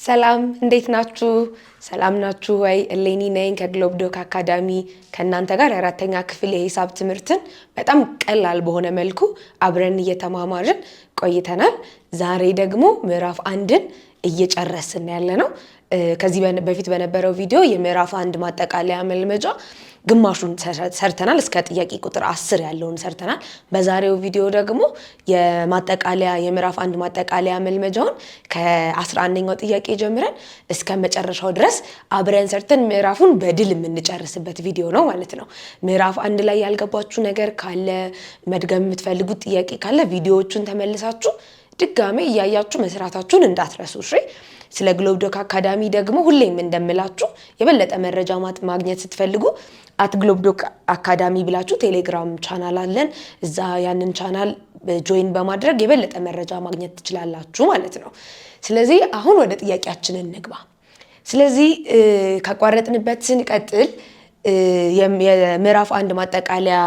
ሰላም እንዴት ናችሁ? ሰላም ናችሁ ወይ? እሌኒ ነኝ ከግሎብዶክ አካዳሚ ከእናንተ ጋር የአራተኛ ክፍል የሂሳብ ትምህርትን በጣም ቀላል በሆነ መልኩ አብረን እየተማማርን ቆይተናል። ዛሬ ደግሞ ምዕራፍ አንድን እየጨረስን ያለነው። ከዚህ በፊት በነበረው ቪዲዮ የምዕራፍ አንድ ማጠቃለያ መልመጃ ግማሹን ሰርተናል፣ እስከ ጥያቄ ቁጥር 10 ያለውን ሰርተናል። በዛሬው ቪዲዮ ደግሞ የምዕራፍ አንድ ማጠቃለያ መልመጃውን ከ11ኛው ጥያቄ ጀምረን እስከ መጨረሻው ድረስ አብረን ሰርተን ምዕራፉን በድል የምንጨርስበት ቪዲዮ ነው ማለት ነው። ምዕራፍ አንድ ላይ ያልገባችሁ ነገር ካለ፣ መድገም የምትፈልጉት ጥያቄ ካለ ቪዲዮዎቹን ተመልሳችሁ ድጋሜ እያያችሁ መስራታችሁን እንዳትረሱ እሺ። ስለ ግሎብዶክ አካዳሚ ደግሞ ሁሌም እንደምላችሁ የበለጠ መረጃ ማግኘት ስትፈልጉ @ግሎብዶክ አካዳሚ ብላችሁ ቴሌግራም ቻናል አለን። እዛ ያንን ቻናል ጆይን በማድረግ የበለጠ መረጃ ማግኘት ትችላላችሁ ማለት ነው። ስለዚህ አሁን ወደ ጥያቄያችን እንግባ። ስለዚህ ካቋረጥንበት ስንቀጥል የምዕራፍ አንድ ማጠቃለያ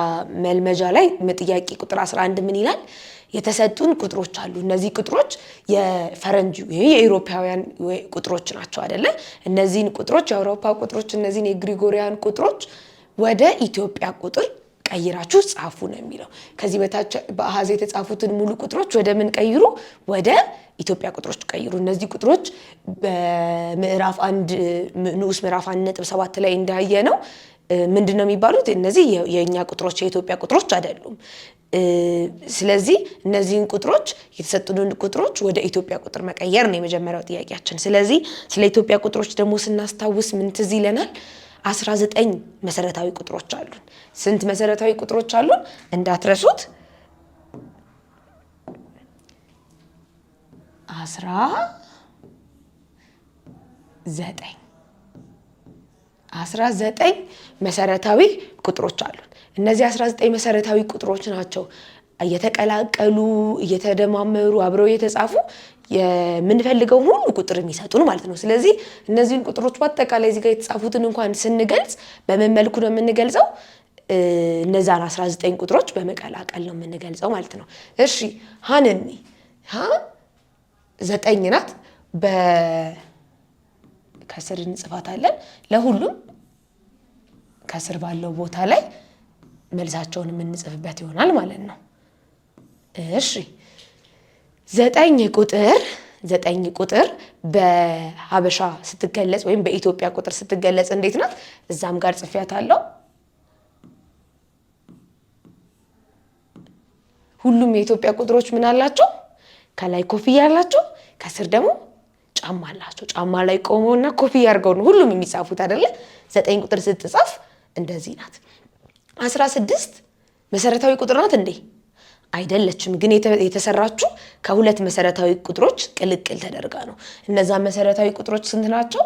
መልመጃ ላይ ጥያቄ ቁጥር 11 ምን ይላል? የተሰጡን ቁጥሮች አሉ። እነዚህ ቁጥሮች የፈረንጅ የአውሮፓውያን ቁጥሮች ናቸው አይደለ? እነዚህን ቁጥሮች የአውሮፓ ቁጥሮች እነዚህን የግሪጎሪያን ቁጥሮች ወደ ኢትዮጵያ ቁጥር ቀይራችሁ ጻፉ ነው የሚለው። ከዚህ በታች በአሃዝ የተጻፉትን ሙሉ ቁጥሮች ወደ ምን ቀይሩ? ወደ ኢትዮጵያ ቁጥሮች ቀይሩ። እነዚህ ቁጥሮች በምዕራፍ 1 ንዑስ ምዕራፍ 1.7 ላይ እንዳየነው ምንድነው የሚባሉት? እነዚህ የኛ ቁጥሮች የኢትዮጵያ ቁጥሮች አይደሉም። ስለዚህ እነዚህን ቁጥሮች የተሰጡንን ቁጥሮች ወደ ኢትዮጵያ ቁጥር መቀየር ነው የመጀመሪያው ጥያቄያችን። ስለዚህ ስለ ኢትዮጵያ ቁጥሮች ደግሞ ስናስታውስ ምን ትዝ ይለናል? 19 መሰረታዊ ቁጥሮች አሉን። ስንት መሰረታዊ ቁጥሮች አሉን? እንዳትረሱት 19 መሰረታዊ ቁጥሮች አሉን። እነዚህ 19 መሰረታዊ ቁጥሮች ናቸው እየተቀላቀሉ እየተደማመሩ አብረው የተጻፉ የምንፈልገው ሁሉ ቁጥር የሚሰጡን ማለት ነው። ስለዚህ እነዚህን ቁጥሮች በአጠቃላይ እዚህ ጋር የተጻፉትን እንኳን ስንገልጽ በምን መልኩ ነው የምንገልጸው? እነዛን 19 ቁጥሮች በመቀላቀል ነው የምንገልጸው ማለት ነው። እሺ ሃንኒ 9 ናት። ከስር እንጽፋታለን። ለሁሉም ከስር ባለው ቦታ ላይ መልሳቸውን የምንጽፍበት ይሆናል ማለት ነው። እሺ 9 ቁጥር በሀበሻ ስትገለጽ ወይም በኢትዮጵያ ቁጥር ስትገለጽ እንዴት ናት? እዛም ጋር ጽፌያታለሁ። ሁሉም የኢትዮጵያ ቁጥሮች ምን አላቸው? ከላይ ኮፍያ አላቸው፣ ከስር ደግሞ ጫማ አላቸው። ጫማ ላይ ቆመውና ኮፍያ አድርገው ነው ሁሉም የሚጻፉት አይደለ? 9 ቁጥር ስትጻፍ እንደዚህ ናት። 16 መሰረታዊ ቁጥር ናት እንዴ? አይደለችም። ግን የተሰራችው ከሁለት መሰረታዊ ቁጥሮች ቅልቅል ተደርጋ ነው። እነዛ መሰረታዊ ቁጥሮች ስንት ናቸው?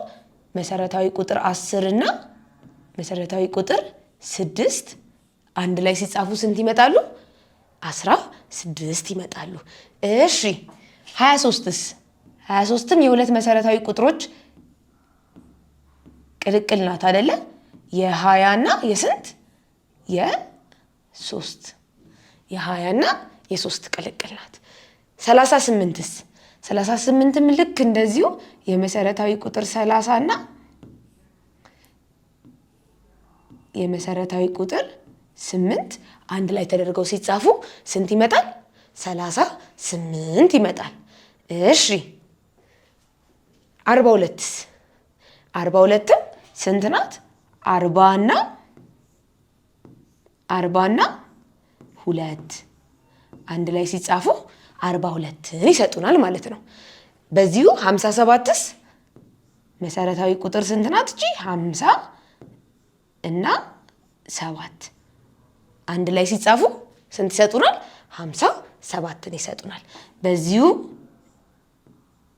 መሰረታዊ ቁጥር 10 እና መሰረታዊ ቁጥር 6 አንድ ላይ ሲጻፉ ስንት ይመጣሉ? 16 ይመጣሉ። እሺ 23ም የሁለት መሰረታዊ ቁጥሮች ቅልቅል ናት አይደለ? የ20 እና የስንት የ3 የ20 እና የ3 ቅልቅል ናት። 38ም ልክ እንደዚሁ የመሰረታዊ ቁጥር 30 እና የመሰረታዊ ቁጥር 8 አንድ ላይ ተደርገው ሲጻፉ ስንት ይመጣል? 38 ይመጣል። እሺ 42ም ስንት ናት? 40 እና 2 አንድ ላይ ሲጻፉ 42 ይሰጡናል ማለት ነው። በዚሁ 57ስ መሰረታዊ ቁጥር ስንት ናት? እቺ 50 እና 7 አንድ ላይ ሲጻፉ ስንት ይሰጡናል? 57 ይሰጡናል። በዚሁ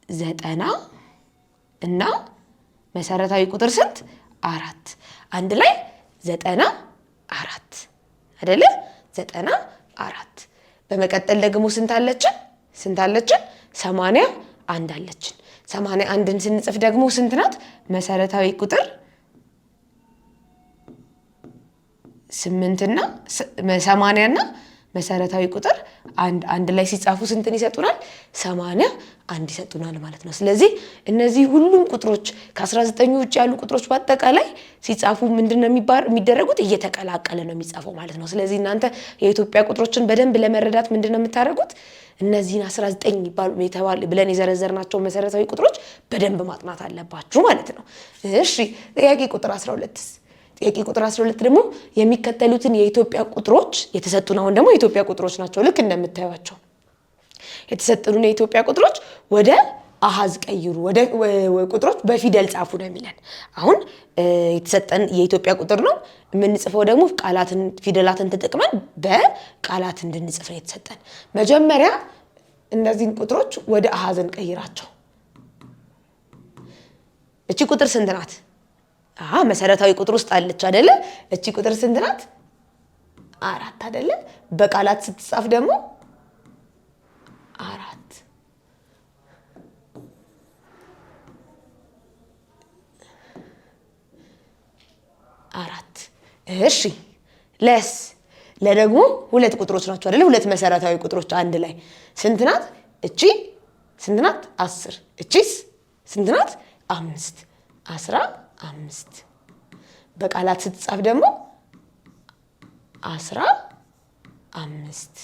90 እና መሰረታዊ ቁጥር ስንት? 4 አንድ ላይ 94 አይደለ? 94። በመቀጠል ደግሞ ስንት አለችን? 81 አለችን። 81ን ስንጽፍ ደግሞ ስንት ናት? መሰረታዊ ቁጥር 8 እና 80 እና መሰረታዊ ቁጥር አንድ ላይ ሲጻፉ ስንትን ይሰጡናል? 81 ይሰጡናል ማለት ነው። ስለዚህ እነዚህ ሁሉም ቁጥሮች ከ19 ውጭ ያሉ ቁጥሮች በአጠቃላይ ሲጻፉ ምንድነው የሚደረጉት? እየተቀላቀለ ነው የሚጻፈው ማለት ነው። ስለዚህ እናንተ የኢትዮጵያ ቁጥሮችን በደንብ ለመረዳት ምንድነው የምታደርጉት? እነዚህን 19 ይባሉ ብለን የዘረዘርናቸው መሰረታዊ ቁጥሮች በደንብ ማጥናት አለባችሁ ማለት ነው። እሺ ጥያቄ ቁጥር 12 ጥያቄ ቁጥር 12 ደግሞ የሚከተሉትን የኢትዮጵያ ቁጥሮች የተሰጡን አሁን ደግሞ የኢትዮጵያ ቁጥሮች ናቸው። ልክ እንደምታዩቸው የተሰጡን የኢትዮጵያ ቁጥሮች ወደ አሃዝ ቀይሩ፣ ወደ ቁጥሮች በፊደል ጻፉ ነው የሚለን። አሁን የተሰጠን የኢትዮጵያ ቁጥር ነው የምንጽፈው ደግሞ ቃላትን ፊደላትን ተጠቅመን በቃላት እንድንጽፍ ነው የተሰጠን። መጀመሪያ እነዚህን ቁጥሮች ወደ አሃዝ እንቀይራቸው። እቺ ቁጥር ስንት ናት? መሰረታዊ ቁጥር ውስጥ አለች አይደለ? እቺ ቁጥር ስንት ናት? 4 አይደለ? በቃላት ስትጻፍ ደግሞ 4 እሺ ለደግሞ ሁለት ቁጥሮች ናቸው አይደለ? ሁለት መሰረታዊ ቁጥሮች አንድ ላይ ስንት ናት? እቺ ስንት ናት? 10 እቺስ ስንት ናት? 5 15 በቃላት ስትጻፍ ደግሞ 15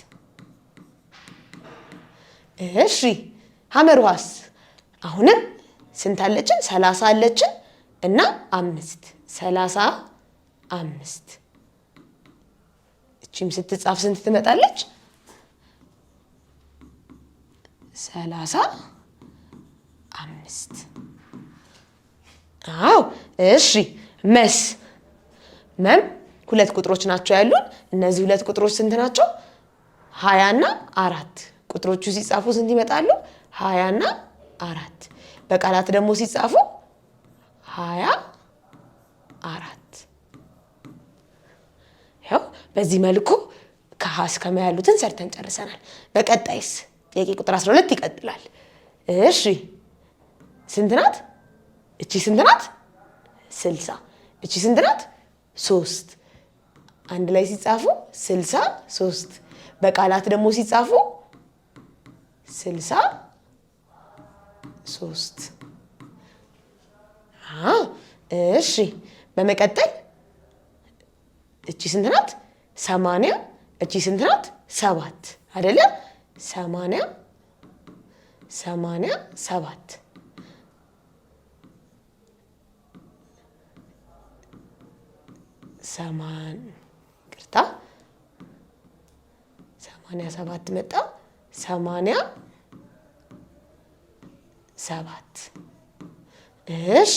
እሺ ሐመርዋስ አሁንም ስንት አለችን? 30 አለችን እና 5 35 እቺም ስትጻፍ ስንት ትመጣለች? 35 እሺ መም ሁለት ቁጥሮች ናቸው ያሉን። እነዚህ ሁለት ቁጥሮች ስንት ናቸው? 20 እና 4 ቁጥሮቹ ሲጻፉ ስንት ይመጣሉ? 20 እና 4 በቃላት ደግሞ ሲጻፉ 24 ያው በዚህ መልኩ ከሀ እስከ መ ያሉትን ሰርተን ጨርሰናል። በቀጣይስ ጥያቄ ቁጥር 12 ይቀጥላል። እሺ ስንት ናት? እቺ ስንት ናት? 60 እቺ ስንት ናት? 3 አንድ ላይ ሲጻፉ 63 በቃላት ደግሞ ሲጻፉ 63 እሺ በመቀጠል እቺ ስንት ናት? 80 እቺ ስንት ናት? 7 አይደለ? 87 87 መጣ 87 እሺ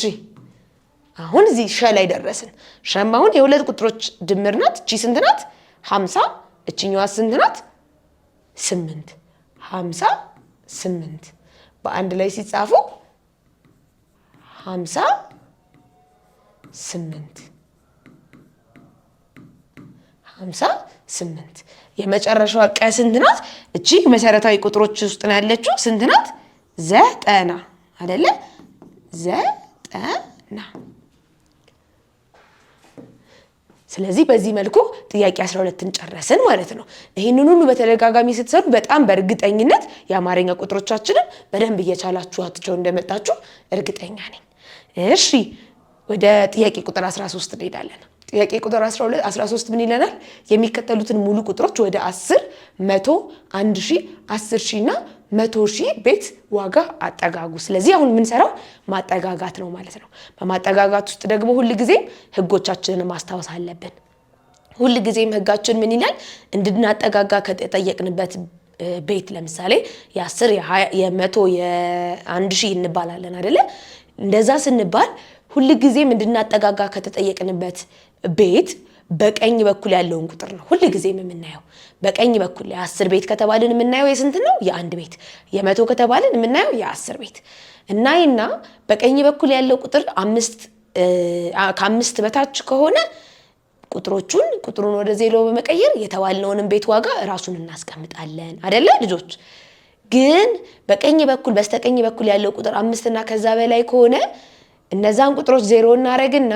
አሁን እዚህ ሸ ላይ ደረስን። ሸም አሁን የሁለት ቁጥሮች ድምር ናት። እቺ ስንት ናት? 50 እቺኛዋ ስንት ናት? 8 58 በአንድ ላይ ሲጻፉ 58 የመጨረሻዋ ቀ ስንት ናት? እቺ መሰረታዊ ቁጥሮች ውስጥ ነው ያለችው። ስንት ናት? 90 አይደለ? 90 ስለዚህ በዚህ መልኩ ጥያቄ 12ን ጨረስን ማለት ነው። ይሄንን ሁሉ በተደጋጋሚ ስትሰሩ በጣም በእርግጠኝነት የአማርኛ ቁጥሮቻችንን በደንብ እየቻላችኋቸው እንደመጣችሁ እርግጠኛ ነኝ። እሺ ወደ ጥያቄ ቁጥር 13 እንሄዳለን። ጥያቄ ቁጥር 13 ምን ይለናል? የሚከተሉትን ሙሉ ቁጥሮች ወደ 10፣ 100፣ 1000፣ 10000 እና 100000 ቤት ዋጋ አጠጋጉ። ስለዚህ አሁን የምንሰራው ማጠጋጋት ነው ማለት ነው። በማጠጋጋት ውስጥ ደግሞ ሁልጊዜም ህጎቻችንን ማስታወስ አለብን። ሁልጊዜም ህጋችን ምን ይላል? እንድናጠጋጋ ከተጠየቅንበት ቤት ለምሳሌ የ10፣ የ100፣ የ1000 እንባላለን አይደለ? እንደዛ ስንባል ሁልጊዜም እንድናጠጋጋ ከተጠየቅንበት ቤት በቀኝ በኩል ያለውን ቁጥር ነው ሁልጊዜም የምናየው። በቀኝ በኩል የ10 ቤት ከተባልን የምናየው የስንት ነው? የ1 ቤት። የ100 ከተባልን የምናየው የ10 ቤት። እናይና በቀኝ በኩል ያለው ቁጥር ከ5 በታች ከሆነ ቁጥሩን ወደ 0 በመቀየር የተባልነውንም ቤት ዋጋ ራሱን እናስቀምጣለን አይደለ ልጆች? ግን በቀኝ በኩል በስተቀኝ በኩል ያለው ቁጥር 5 እና ከዛ በላይ ከሆነ እነዛን ቁጥሮች 0 እናረግና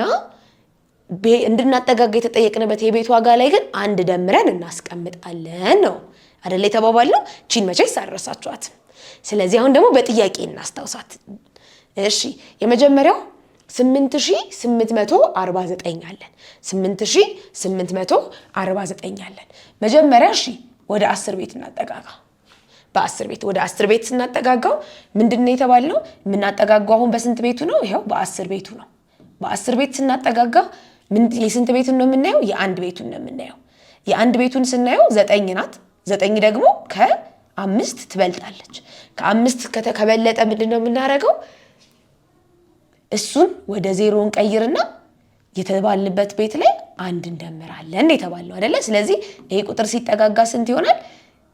እንድናጠጋጋ የተጠየቅንበት የቤት ዋጋ ላይ ግን 1 ደምረን እናስቀምጣለን ነው አይደለ የተባባልነው? ቺን መቼስ አልረሳችኋትም። ስለዚህ አሁን ደግሞ በጥያቄ እናስታውሳት። እሺ የመጀመሪያው 8849 አለን። 8849 አለን። መጀመሪያ እሺ ወደ 10 ቤት እናጠጋጋ። በ10 ቤት ወደ 10 ቤት ስናጠጋጋው ምንድነው የተባልነው? የምናጠጋጋው አሁን በስንት ቤቱ ነው? ይሄው በ10 ቤቱ ነው። በ10 ቤት ስናጠጋጋ የስንት ቤቱን ነው የምናየው? የአንድ ቤቱን ነው የምናየው። የአንድ ቤቱን ስናየው 9 ናት። 9 ደግሞ ከ5 ትበልጣለች። ከ5 ከበለጠ ምንድነው የምናደርገው? እሱን ወደ 0 እንቀይርና የተባልንበት ቤት ላይ 1 እንደምራለን የተባልነው አይደለ? ስለዚህ ይሄ ቁጥር ሲጠጋጋ ስንት ይሆናል?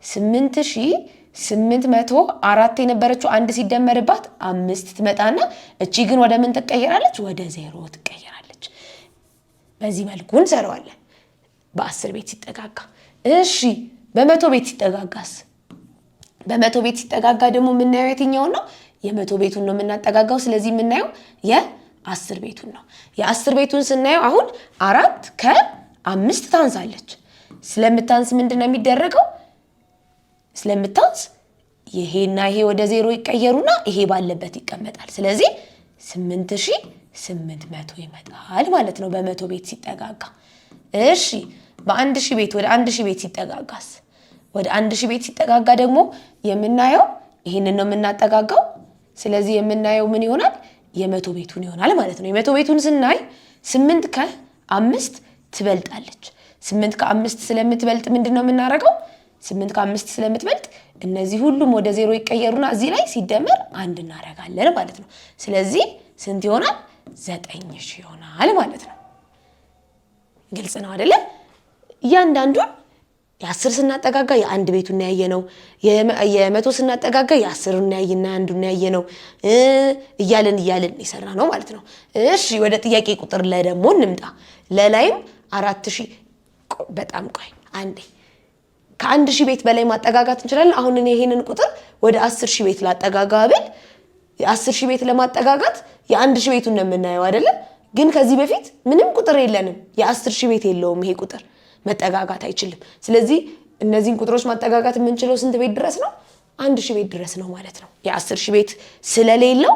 8804 የነበረችው 1 ሲደመርባት 5 ትመጣና እቺ ግን ወደ ምን ትቀየራለች? ወደ 0 ትቀየራለች። በዚህ መልኩ እንሰራዋለን በ10 ቤት ሲጠጋጋ። እሺ በመቶ ቤት ሲጠጋጋስ? በመቶ ቤት ሲጠጋጋ ደግሞ የምናየው የትኛውን ነው? የመቶ ቤቱን ነው የምናጠጋጋው። ስለዚህ የምናየው የ10 ቤቱን ነው። የ10 ቤቱን ስናየው አሁን 4 ከ5 ታንሳለች። ስለምታንስ ምንድን ነው የሚደረገው? ስለምታንስ ይሄና ይሄ ወደ 0 ይቀየሩና ይሄ ባለበት ይቀመጣል። ስለዚህ 8800 ይመጣል ማለት ነው በመቶ ቤት ሲጠጋጋ። እሺ በ1000 ቤት ወደ 1000 ቤት ሲጠጋጋስ? ወደ 1000 ቤት ሲጠጋጋ ደግሞ የምናየው ይሄንን ነው የምናጠጋጋው። ስለዚህ የምናየው ምን ይሆናል? የመቶ ቤቱን ይሆናል ማለት ነው። የመቶ ቤቱን ስናይ 8 ከ5 ትበልጣለች። 8 ከ5 ስለምትበልጥ ምንድነው የምናደርገው? 8 ከ5 ስለምትበልጥ እነዚህ ሁሉም ወደ 0 ይቀየሩና እዚህ ላይ ሲደመር 1 እናደርጋለን ማለት ነው። ስለዚህ ስንት ይሆናል? 9000 ይሆናል ማለት ነው። ግልጽ ነው አይደለ? እያንዳንዱን የ10 ስናጠጋጋ የአንድ ቤቱን ያየነው፣ የመቶ ስናጠጋጋ የ10ን ያየና አንዱን ያየነው እያለን የሰራነው ማለት ነው። እሺ ወደ ጥያቄ ቁጥር ላይ ደግሞ እንምጣ። ለላይም 4000 በጣም ቆይ አንዴ ከ1000 ቤት በላይ ማጠጋጋት እንችላለን። አሁን እኔ ይሄንን ቁጥር ወደ 10000 ቤት ላጠጋጋ ብል የ10000 ቤት ለማጠጋጋት የ1000 ቤቱን ነው የምናየው አይደለ? ግን ከዚህ በፊት ምንም ቁጥር የለንም። የ10000 ቤት የለውም ይሄ ቁጥር መጠጋጋት አይችልም። ስለዚህ እነዚህን ቁጥሮች ማጠጋጋት የምንችለው ስንት ቤት ድረስ ነው? 1000 ቤት ድረስ ነው ማለት ነው። የ10000 ቤት ስለሌለው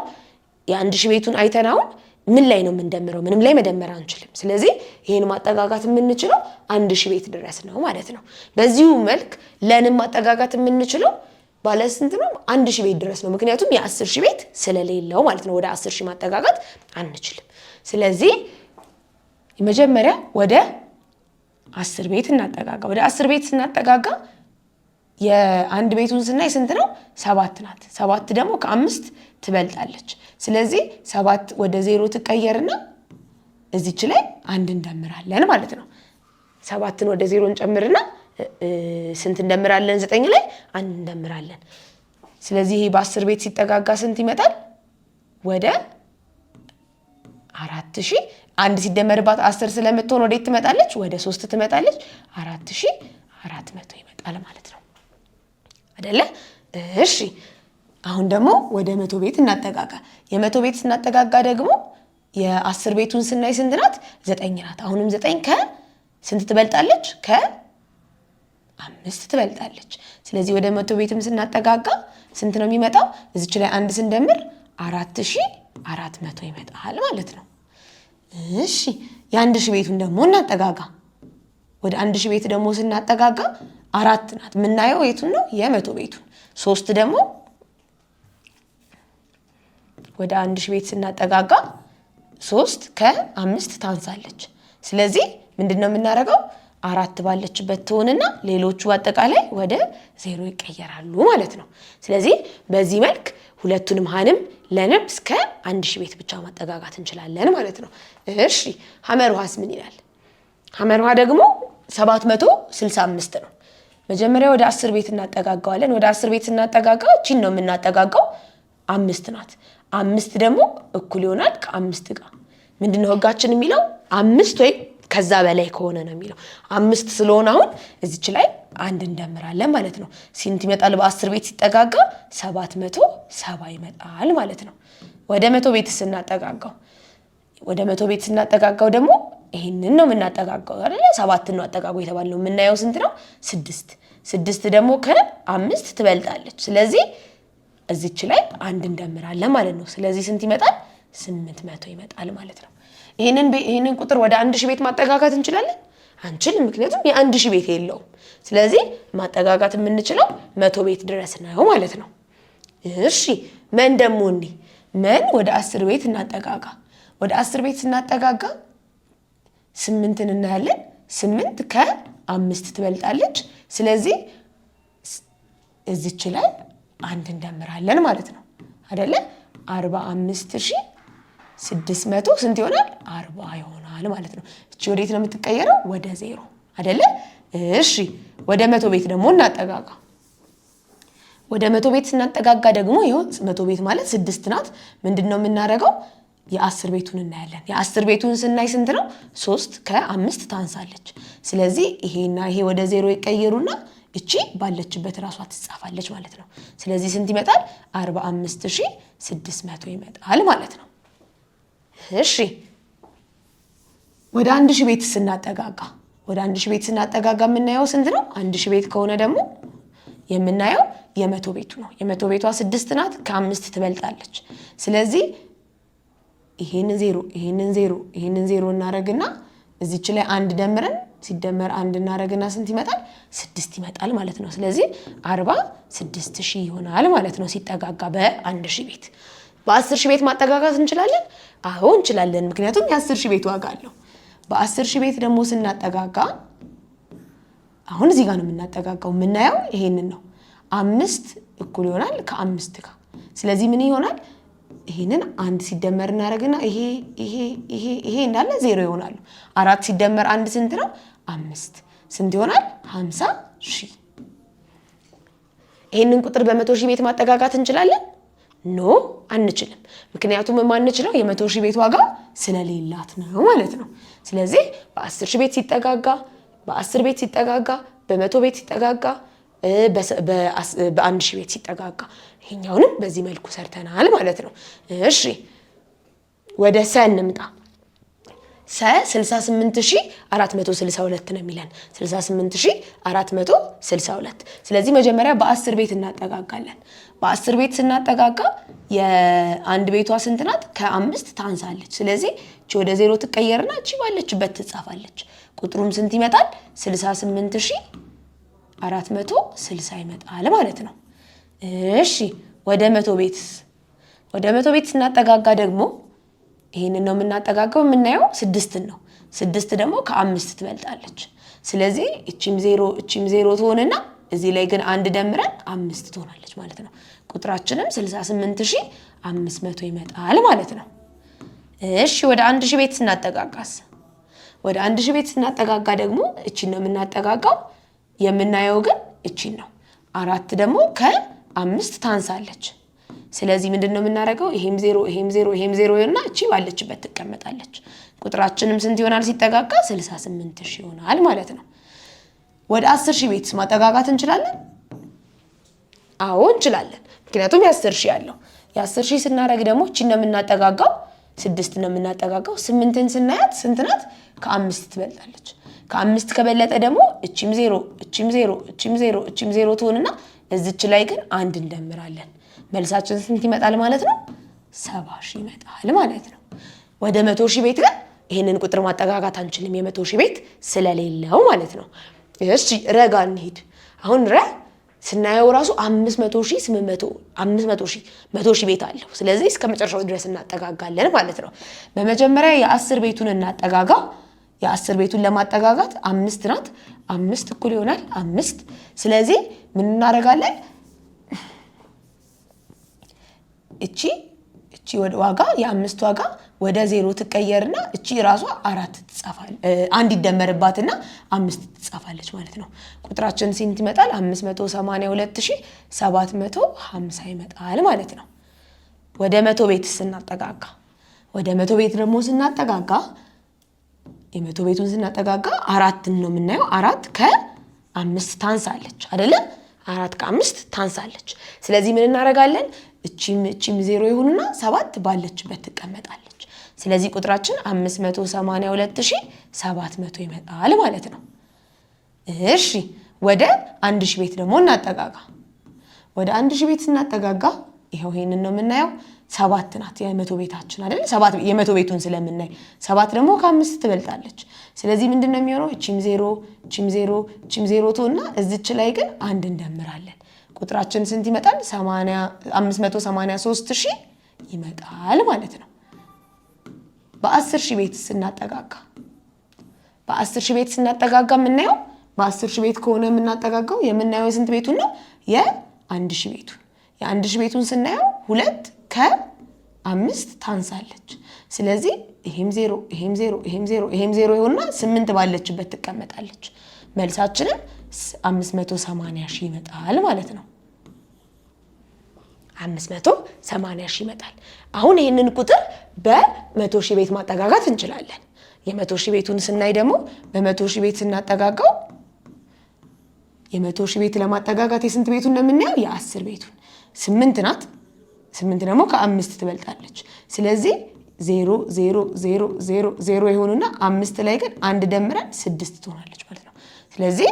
የ1000 ቤቱን አይተን አሁን ምን ላይ ነው የምንደምረው? ምንም ላይ መደመር አንችልም። ስለዚህ ይሄን ማጠጋጋት የምንችለው 1000 ቤት ድረስ ነው ማለት ነው። በዚሁ መልክ ለንም ማጠጋጋት የምንችለው ባለ ስንት ነው? 1000 ቤት ድረስ ነው። ምክንያቱም የ10000 ቤት ስለሌለው ማለት ነው። ወደ 10000 ማጠጋጋት አንችልም። ስለዚህ መጀመሪያ ወደ 10 ቤት እናጠጋጋ። ወደ 10 ቤት ስናጠጋጋ የአንድ ቤቱን ስናይ ስንት ነው? 7 ናት። 7 ደግሞ ከ5 ትበልጣለች። ስለዚህ 7 ወደ 0 ትቀየርና እዚች ላይ 1 እንደምራለን ማለት ነው። 7ን ወደ 0 እንጨምርና ስንት እንደምራለን? 9 ላይ 1 እንደምራለን። ስለዚህ ይሄ በ10 ቤት ሲጠጋጋ ስንት ይመጣል? ወደ 4000 1 ሲደመርባት 10 ስለምትሆን ወዴት ትመጣለች? ወደ 3 ትመጣለች። 4400 ይመጣል ማለት ነው አይደለ? እሺ አሁን ደግሞ ወደ መቶ ቤት እናጠጋጋ። የመቶ ቤት ስናጠጋጋ ደግሞ የ10 ቤቱን ስናይ ስንት ናት? 9 ናት። አሁንም 9 ከስንት ትበልጣለች? ከ5 ትበልጣለች። ስለዚህ ወደ መቶ ቤትም ስናጠጋጋ ስንት ነው የሚመጣው? እዚች ላይ 1 ስንደምር 4400 ይመጣል ማለት ነው። እሺ የ1000 ቤቱን ደግሞ እናጠጋጋ። ወደ 1000 ቤት ደግሞ ስናጠጋጋ 4 ናት። የምናየው የቱን ነው? የመቶ ቤቱን። 3 ደግሞ ወደ 1000 ቤት ስናጠጋጋ 3 ከ5 ታንሳለች። ስለዚህ ምንድነው የምናደርገው? 4 ባለችበት ትሆንና ሌሎቹ አጠቃላይ ወደ 0 ይቀየራሉ ማለት ነው። ስለዚህ በዚህ መልክ ሁለቱንም ሀንም ለንም እስከ 1000 ቤት ብቻ ማጠጋጋት እንችላለን ማለት ነው። እሺ ሐመርሃስ ምን ይላል? ሐመርሃ ደግሞ 765 ነው። መጀመሪያ ወደ 10 ቤት እናጠጋጋዋለን። ወደ 10 ቤት ስናጠጋጋ እቺን ነው የምናጠጋጋው። 5 ናት። 5 ደግሞ እኩል ይሆናል ከ5 ጋር ምንድነው ህጋችን የሚለው? 5 ወይ ከዛ በላይ ከሆነ ነው የሚለው። 5 ስለሆነ አሁን እዚች ላይ 1 እንደምራለን ማለት ነው። ስንት ይመጣል? በ10 ቤት ሲጠጋጋ 770 ይመጣል ማለት ነው። ወደ መቶ ቤት ስናጠጋጋው ደግሞ ይሄንን ነው የምናጠጋጋው አይደል? 7 ነው አጠጋጉ የተባለው። የምናየው ስንት ነው? 6 6 ደግሞ ከ5 ትበልጣለች። ስለዚህ እዚች ላይ አንድ እንደምራለን ማለት ነው። ስለዚህ ስንት ይመጣል? 800 ይመጣል ማለት ነው። ይሄንን ቁጥር ወደ 1000 ቤት ማጠጋጋት እንችላለን? አንችልም፣ ምክንያቱም የ1000 ቤት የለውም። ስለዚህ ማጠጋጋት የምንችለው 100 ቤት ድረስ ነው ማለት ነው። እሺ መን ደግሞ መን ወደ 10 ቤት እናጠጋጋ። ወደ 10 ቤት ስናጠጋጋ 8ን እናያለን። 8 ከ5 ትበልጣለች። ስለዚህ እዚች ላይ አንድ እንደምራለን ማለት ነው አይደለ? 45600 ስንት ይሆናል? 40 ይሆናል ማለት ነው። እቺ ወዴት ነው የምትቀየረው? ወደ 0 አይደለ? እሺ ወደ 100 ቤት ደግሞ እናጠጋጋ። ወደ 100 ቤት ስናጠጋጋ ደግሞ ይሁን 100 ቤት ማለት 6 ናት። ምንድነው የምናደርገው? የ10 ቤቱን እናያለን። የ10 ቤቱን ስናይ ስንት ነው? 3 ከ5 ታንሳለች። ስለዚህ ይሄና ይሄ ወደ 0 ይቀየሩና እቺ ባለችበት ራሷ ትጻፋለች ማለት ነው። ስለዚህ ስንት ይመጣል? 45600 ይመጣል ማለት ነው። እሺ ወደ 1000 ቤት ስናጠጋጋ ወደ 1000 ቤት ስናጠጋጋ የምናየው ስንት ነው? 1000 ቤት ከሆነ ደግሞ የምናየው የ100 ቤቱ ነው። የ100 ቤቷ 6 ናት፣ ከ5 ትበልጣለች። ስለዚህ ይሄንን 0 እናረግና እዚች ላይ አንድ ደምረን ሲደመር አንድ እናረግና ስንት ይመጣል? 6 ይመጣል ማለት ነው። ስለዚህ 46000 ይሆናል ማለት ነው ሲጠጋጋ በ1000 ቤት። በ10000 ቤት ማጠጋጋት እንችላለን? አዎ እንችላለን፣ ምክንያቱም የ10000 ቤት ዋጋ አለው። በ10000 ቤት ደግሞ ስናጠጋጋ አሁን እዚህ ጋር ነው የምናጠጋጋው። የምናየው ይሄንን ነው። 5 እኩል ይሆናል ከ5 ጋር። ስለዚህ ምን ይሆናል? ይሄንን አንድ ሲደመር እናረግና ይሄ እንዳለ 0 ይሆናሉ። 4 ሲደመር አንድ ስንት ነው? 5 ስንት ይሆናል? 50000። ይሄንን ቁጥር በ100000 ቤት ማጠጋጋት እንችላለን? ኖ አንችልም። ምክንያቱም የማንችለው የ100000 ቤት ዋጋ ስለሌላት ነው ማለት ነው። ስለዚህ በ10000 ቤት ሲጠጋጋ፣ በ10 ቤት ሲጠጋጋ፣ በ100 ቤት ሲጠጋጋ፣ በ1000 ቤት ሲጠጋጋ ይሄኛውንም በዚህ መልኩ ሰርተናል ማለት ነው። እሺ ወደ ሰ እንምጣ። ሰ 68462 ነው የሚለን 68462። ስለዚህ መጀመሪያ በ10 ቤት እናጠጋጋለን። በ10 ቤት ስናጠጋጋ የአንድ ቤቷ ስንት ናት? ከ5 ታንሳለች። ስለዚህ እቺ ወደ 0 ትቀየርና እቺ ባለችበት ትጻፋለች። ቁጥሩም ስንት ይመጣል? 68460 ይመጣል ማለት ነው። እሺ ወደ 100 ቤት ስናጠጋጋ ደግሞ ይሄንን ነው የምናጠጋጋው። የምናየው 6ን ነው። 6 ደግሞ ከ5 ትበልጣለች። ስለዚህ እቺም 0 ትሆንና እዚህ ላይ ግን አንድ ደምረን 5 ትሆናለች ማለት ነው። ቁጥራችንም 68500 ይመጣል ማለት ነው። እሺ ወደ 1000 ቤት ስናጠጋጋስ? ወደ 1000 ቤት ስናጠጋጋ ደግሞ እቺን ነው የምናጠጋጋው። የምናየው ግን እቺን ነው። 4 ደግሞ ከ5 ታንሳለች። ስለዚህ ምንድነው የምናደርገው? ይሄም 0 እና እቺ ባለችበት ትቀመጣለች። ቁጥራችንም ስንት ይሆናል ሲጠጋጋ? 68000 ይሆናል ማለት ነው። ወደ 10000 ቤት ማጠጋጋት እንችላለን? አዎ እንችላለን፣ ምክንያቱም የ10000 ያለው የ10000 ስናደርግ ደግሞ እቺን ነው የምናጠጋጋው። 6 ነው የምናጠጋጋው። 8ን ስናያት ስንት ናት? ከ5 ትበልጣለች። ከ5 ከበለጠ ደግሞ እቺም 0 ትሆንና እዚች ላይ ግን አንድ እንደምራለን። መልሳችን ስንት ይመጣል ማለት ነው? 70000 ይመጣል ማለት ነው። ወደ 100000 ቤት ግን ይሄንን ቁጥር ማጠጋጋት አንችልም፣ የ100000 ቤት ስለሌለው ማለት ነው። እሺ ረጋ እንሂድ። አሁን ስናየው ራሱ 500000 ቤት አለው። ስለዚህ እስከ መጨረሻው ድረስ እናጠጋጋለን ማለት ነው። በመጀመሪያ የ10 ቤቱን እናጠጋጋ። የ10 ቤቱን ለማጠጋጋት 5 ናት። 5 እኩል ይሆናል 5። ስለዚህ ምን እናደርጋለን? እቺ ወደ ዋጋ የ5 ዋጋ ወደ 0 ትቀየርና እቺ ራሷ 4 ትጻፋለች። አንድ ይደመርባትና 5 ትጻፋለች ማለት ነው። ቁጥራችን ስንት ይመጣል? 582750 ይመጣል ማለት ነው። ወደ 100 ቤት ስናጠጋጋ ወደ 100 ቤት ደግሞ ስናጠጋጋ የ100 ቤቱን ስናጠጋጋ 4 ነው የምናየው። 4 ከ5 ታንሳለች አይደለ? 4 ከ5 ታንሳለች። ስለዚህ ምን እናደርጋለን? እቺም 0 ይሁንና 7 ባለችበት ትቀመጣለች። ስለዚህ ቁጥራችን 582700 ይመጣል ማለት ነው። እሺ ወደ 1000 ቤት ደግሞ እናጠጋጋ። ወደ 1000 ቤት ስናጠጋጋ ይሄው ይሄንን ነው የምናየው። 7 ናት የመቶ ቤታችን አይደል? 7 የመቶ ቤቱን ስለምናይ 7 ደግሞ ከ5 ትበልጣለች። ስለዚህ ምንድነው የሚሆነው? እቺም 0 እቺም 0 እቺም 0 ተውና እዚች ላይ ግን አንድ እንደምራለን። ቁጥራችን ስንት ይመጣል? 583000 ይመጣል ማለት ነው። በ10000 ቤት ስናጠጋጋ በ10000 ቤት ስናጠጋጋ የምናየው በ10000 ቤት ከሆነ የምናጠጋጋው የምናየው የስንት ቤቱን ነው? የ1000 ቤቱን። የ1000 ቤቱን ስናየው 2 ከ5 ታንሳለች። ስለዚህ ይሄም 0 ይሄም 0 ይሄም 0 ይሄም 0 ይሆንና 8 ባለችበት ትቀመጣለች። መልሳችንም 580000 ይመጣል ማለት ነው። 580000 ይመጣል። አሁን ይሄንን ቁጥር በ100000 ቤት ማጠጋጋት እንችላለን። የ100000 ቤቱን ስናይ ደግሞ በ100000 ቤት ስናጠጋጋው የ100000 ቤት ለማጠጋጋት የስንት ቤቱን ነው የምናየው? የ10 ቤቱን። 8 ናት። 8 ደግሞ ከ5 ትበልጣለች። ስለዚህ 0 0 0 0 0 ይሆኑና 5 ላይ ግን አንድ ደምረን 6 ትሆናለች ማለት ነው። ስለዚህ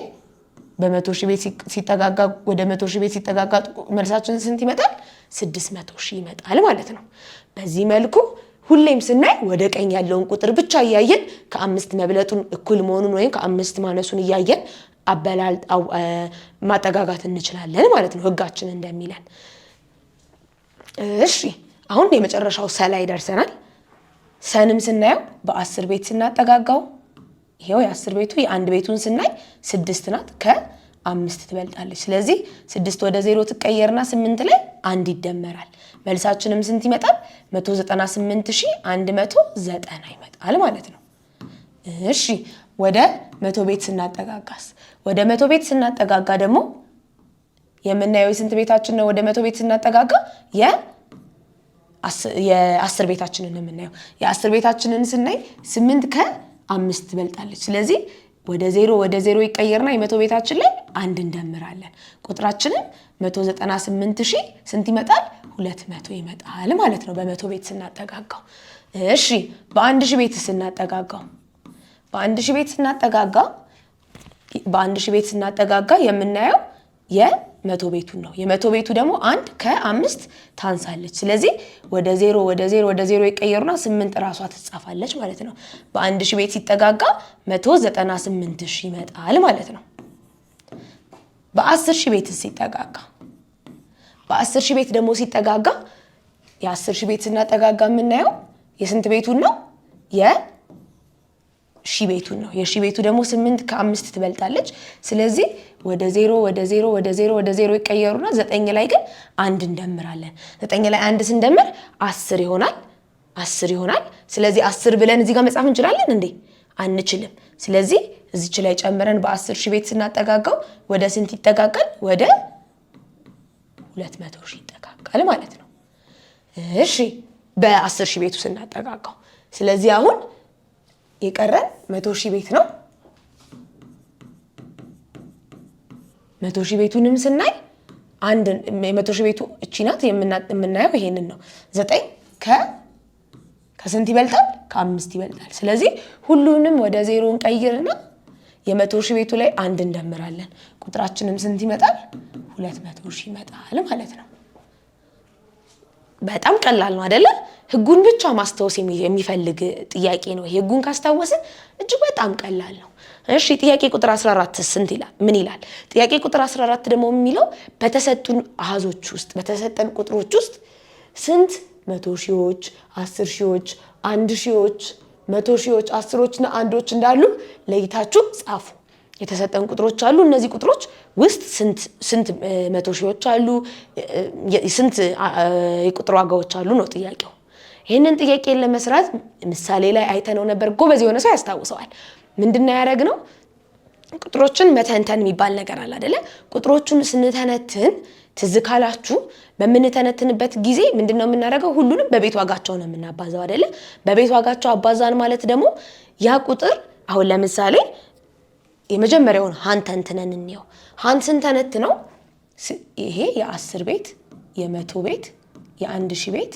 በ100000 ቤት ሲጠጋጋ ወደ 100000 ቤት ሲጠጋጋ መልሳችን ስንት ይመጣል? 600000 ይመጣል ማለት ነው። በዚህ መልኩ ሁሌም ስናይ ወደ ቀኝ ያለውን ቁጥር ብቻ እያየን ከ5 መብለጡን እኩል መሆኑን ወይም ከ5 ማነሱን እያየን ማጠጋጋት እንችላለን ማለት ነው ህጋችን እንደሚለን። እሺ አሁን የመጨረሻው ሰ ላይ ደርሰናል። ሰንም ስናየው በ10 ቤት ስናጠጋጋው ይሄው የ10 ቤቱ የአንድ ቤቱን ስናይ 6 ናት ከ5 ትበልጣለች። ስለዚህ 6 ወደ 0 ትቀየርና 8 ላይ አንድ ይደመራል። መልሳችንም ስንት ይመጣል? 198190 ይመጣል ማለት ነው። እሺ ወደ 100 ቤት ስናጠጋጋስ? ወደ 100 ቤት ስናጠጋጋ ደግሞ የምናየው የስንት ቤታችን ነው? ወደ 100 ቤት ስናጠጋጋ የ10 ቤታችንን ነው የምናየው። የ10 ቤታችንን ስናይ 8 ከ5 ትበልጣለች። ስለዚህ ወደ 0 ይቀየርና የ100 ቤታችን ላይ አንድ እንደምራለን። ቁጥራችንን 198000 ስንት ይመጣል? 200 ይመጣል ማለት ነው በ100 ቤት ስናጠጋጋው። እሺ በ1000 ቤት ስናጠጋጋው በ1000 ቤት ስናጠጋጋ የምናየው የ100 ቤቱን ነው። የ100 ቤቱ ደግሞ 1 ከ5 ታንሳለች። ስለዚህ ወደ 0 ይቀየሩና 8 ራሷ ትጻፋለች ማለት ነው። በ1000 ቤት ሲጠጋጋ 198000 ይመጣል ማለት ነው። በ10000 ቤት ሲጠጋጋ በ10000 ቤት ደግሞ ሲጠጋጋ የ10000 ቤት ስናጠጋጋ የምናየው የስንት ቤቱን ነው? ሺ ቤቱን ነው። የሺ ቤቱ ደግሞ 8 ከ5 ትበልጣለች። ስለዚህ ወደ 0 ይቀየሩና 9 ላይ ግን አንድ እንደምራለን። 9 ላይ አንድ ስንደምር 10 ይሆናል። ስለዚህ 10 ብለን እዚህ ጋር መጻፍ እንችላለን እንዴ? አንችልም። ስለዚህ እዚች ላይ ጨምረን በ10000 ቤት ስናጠጋጋው ወደ ስንት ይጠጋጋል? ወደ 200,000 ይጠጋጋል ማለት ነው። እሺ በ10000 ቤቱ ስናጠጋጋው ስለዚህ አሁን የቀረን 100,000 ቤት ነው። 100,000 ቤቱንም ስናይ አንድ 100,000 ቤቱ እቺ ናት የምናየው ይሄንን ነው። 9 ከስንት ይበልጣል? ከ5 ይበልጣል። ስለዚህ ሁሉንም ወደ 0 እንቀይርና የ100,000 ቤቱ ላይ አንድ እንደምራለን። ቁጥራችንም ስንት ይመጣል? 200,000 ይመጣል ማለት ነው። በጣም ቀላል ነው አይደለ? ህጉን ብቻ ማስተዋወስ የሚፈልግ ጥያቄ ነው። ህጉን ካስታወስን እጅግ በጣም ቀላል ነው። እሺ ጥያቄ ቁጥር 14 ስንት ይላል? ምን ይላል? ጥያቄ ቁጥር 14 ደግሞ የሚለው በተሰጡን አሃዞች ውስጥ በተሰጠን ቁጥሮች ውስጥ ስንት 100,000ዎች፣ 10,000ዎች፣ 1,000ዎች፣ 100,000ዎች፣ አስሮችና አንዶች እንዳሉ ለይታችሁ ጻፉ። የተሰጠን ቁጥሮች አሉ። እነዚህ ቁጥሮች ውስጥ ስንት 100,000ዎች አሉ፣ ስንት የቁጥር ዋጋዎች አሉ ነው ጥያቄው። ይሄንን ጥያቄ ለመስራት ምሳሌ ላይ አይተነው ነበር። ጎበዝ የሆነ ሰው ያስታውሰዋል። ምንድነው ያደረግነው? ቁጥሮችን መተንተን የሚባል ነገር አለ አይደለ? ቁጥሮቹን ስንተነትን ትዝ ካላችሁ በምንተነትንበት ጊዜ ምንድነው የምናደርገው? ሁሉንም በቤት ዋጋቸው ነው የምናባዛው አይደለ? በቤት ዋጋቸው አባዛን ማለት ደግሞ ያ ቁጥር አሁን ለምሳሌ የመጀመሪያውን ሃን ተንትነን እንየው። ሃን ስንተነትነው ይሄ የ10 ቤት፣ የ100 ቤት፣ የ1000 ቤት፣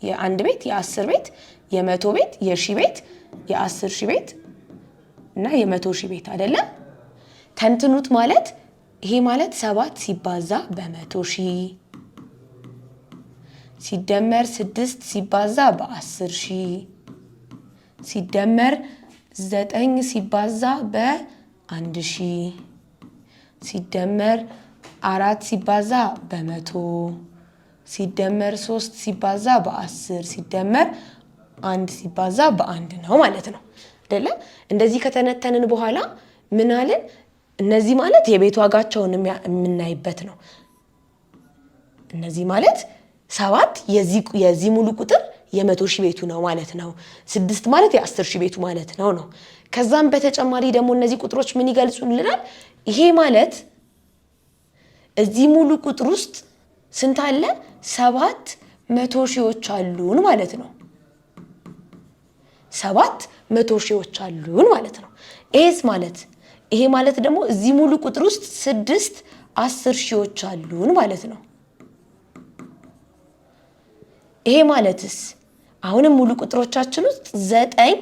የአንድ ቤት፣ የአስር ቤት፣ የመቶ ቤት፣ የሺህ ቤት፣ የአስር ሺህ ቤት እና የመቶ ሺህ ቤት አይደለ? ተንትኑት ማለት ይሄ ማለት 7 ሲባዛ በመቶ ሺህ ሲደመር 6 ሲባዛ በ10 ሺህ ሲደመር 9 ሲባዛ በ1 ሺህ ሲደመር 4 ሲባዛ በመቶ ሲደመር 3 ሲባዛ በ10 ሲደመር 1 ሲባዛ በ1 ነው ማለት ነው አይደለ? እንደዚህ ከተነተንን በኋላ ምን አለን? እነዚህ ማለት የቤት ዋጋቸውን የምናይበት ነው። እነዚህ ማለት 7 የዚህ ሙሉ ቁጥር የመቶ ሺህ ቤቱ ነው ማለት ነው። 6 ማለት የ10 ሺህ ቤቱ ማለት ነው። ከዛም በተጨማሪ ደግሞ እነዚህ ቁጥሮች ምን ይገልጹልናል? ይሄ ማለት እዚህ ሙሉ ቁጥር ውስጥ ስንት አለ? 7 መቶ ሺዎች አሉን ማለት ነው። 7 መቶ ሺዎች አሉን ማለት ነው። ይሄ ማለት ደግሞ እዚህ ሙሉ ቁጥር ውስጥ 6 10 ሺዎች አሉን ማለት ነው። ይሄ ማለትስ አሁንም ሙሉ ቁጥሮቻችን ውስጥ 9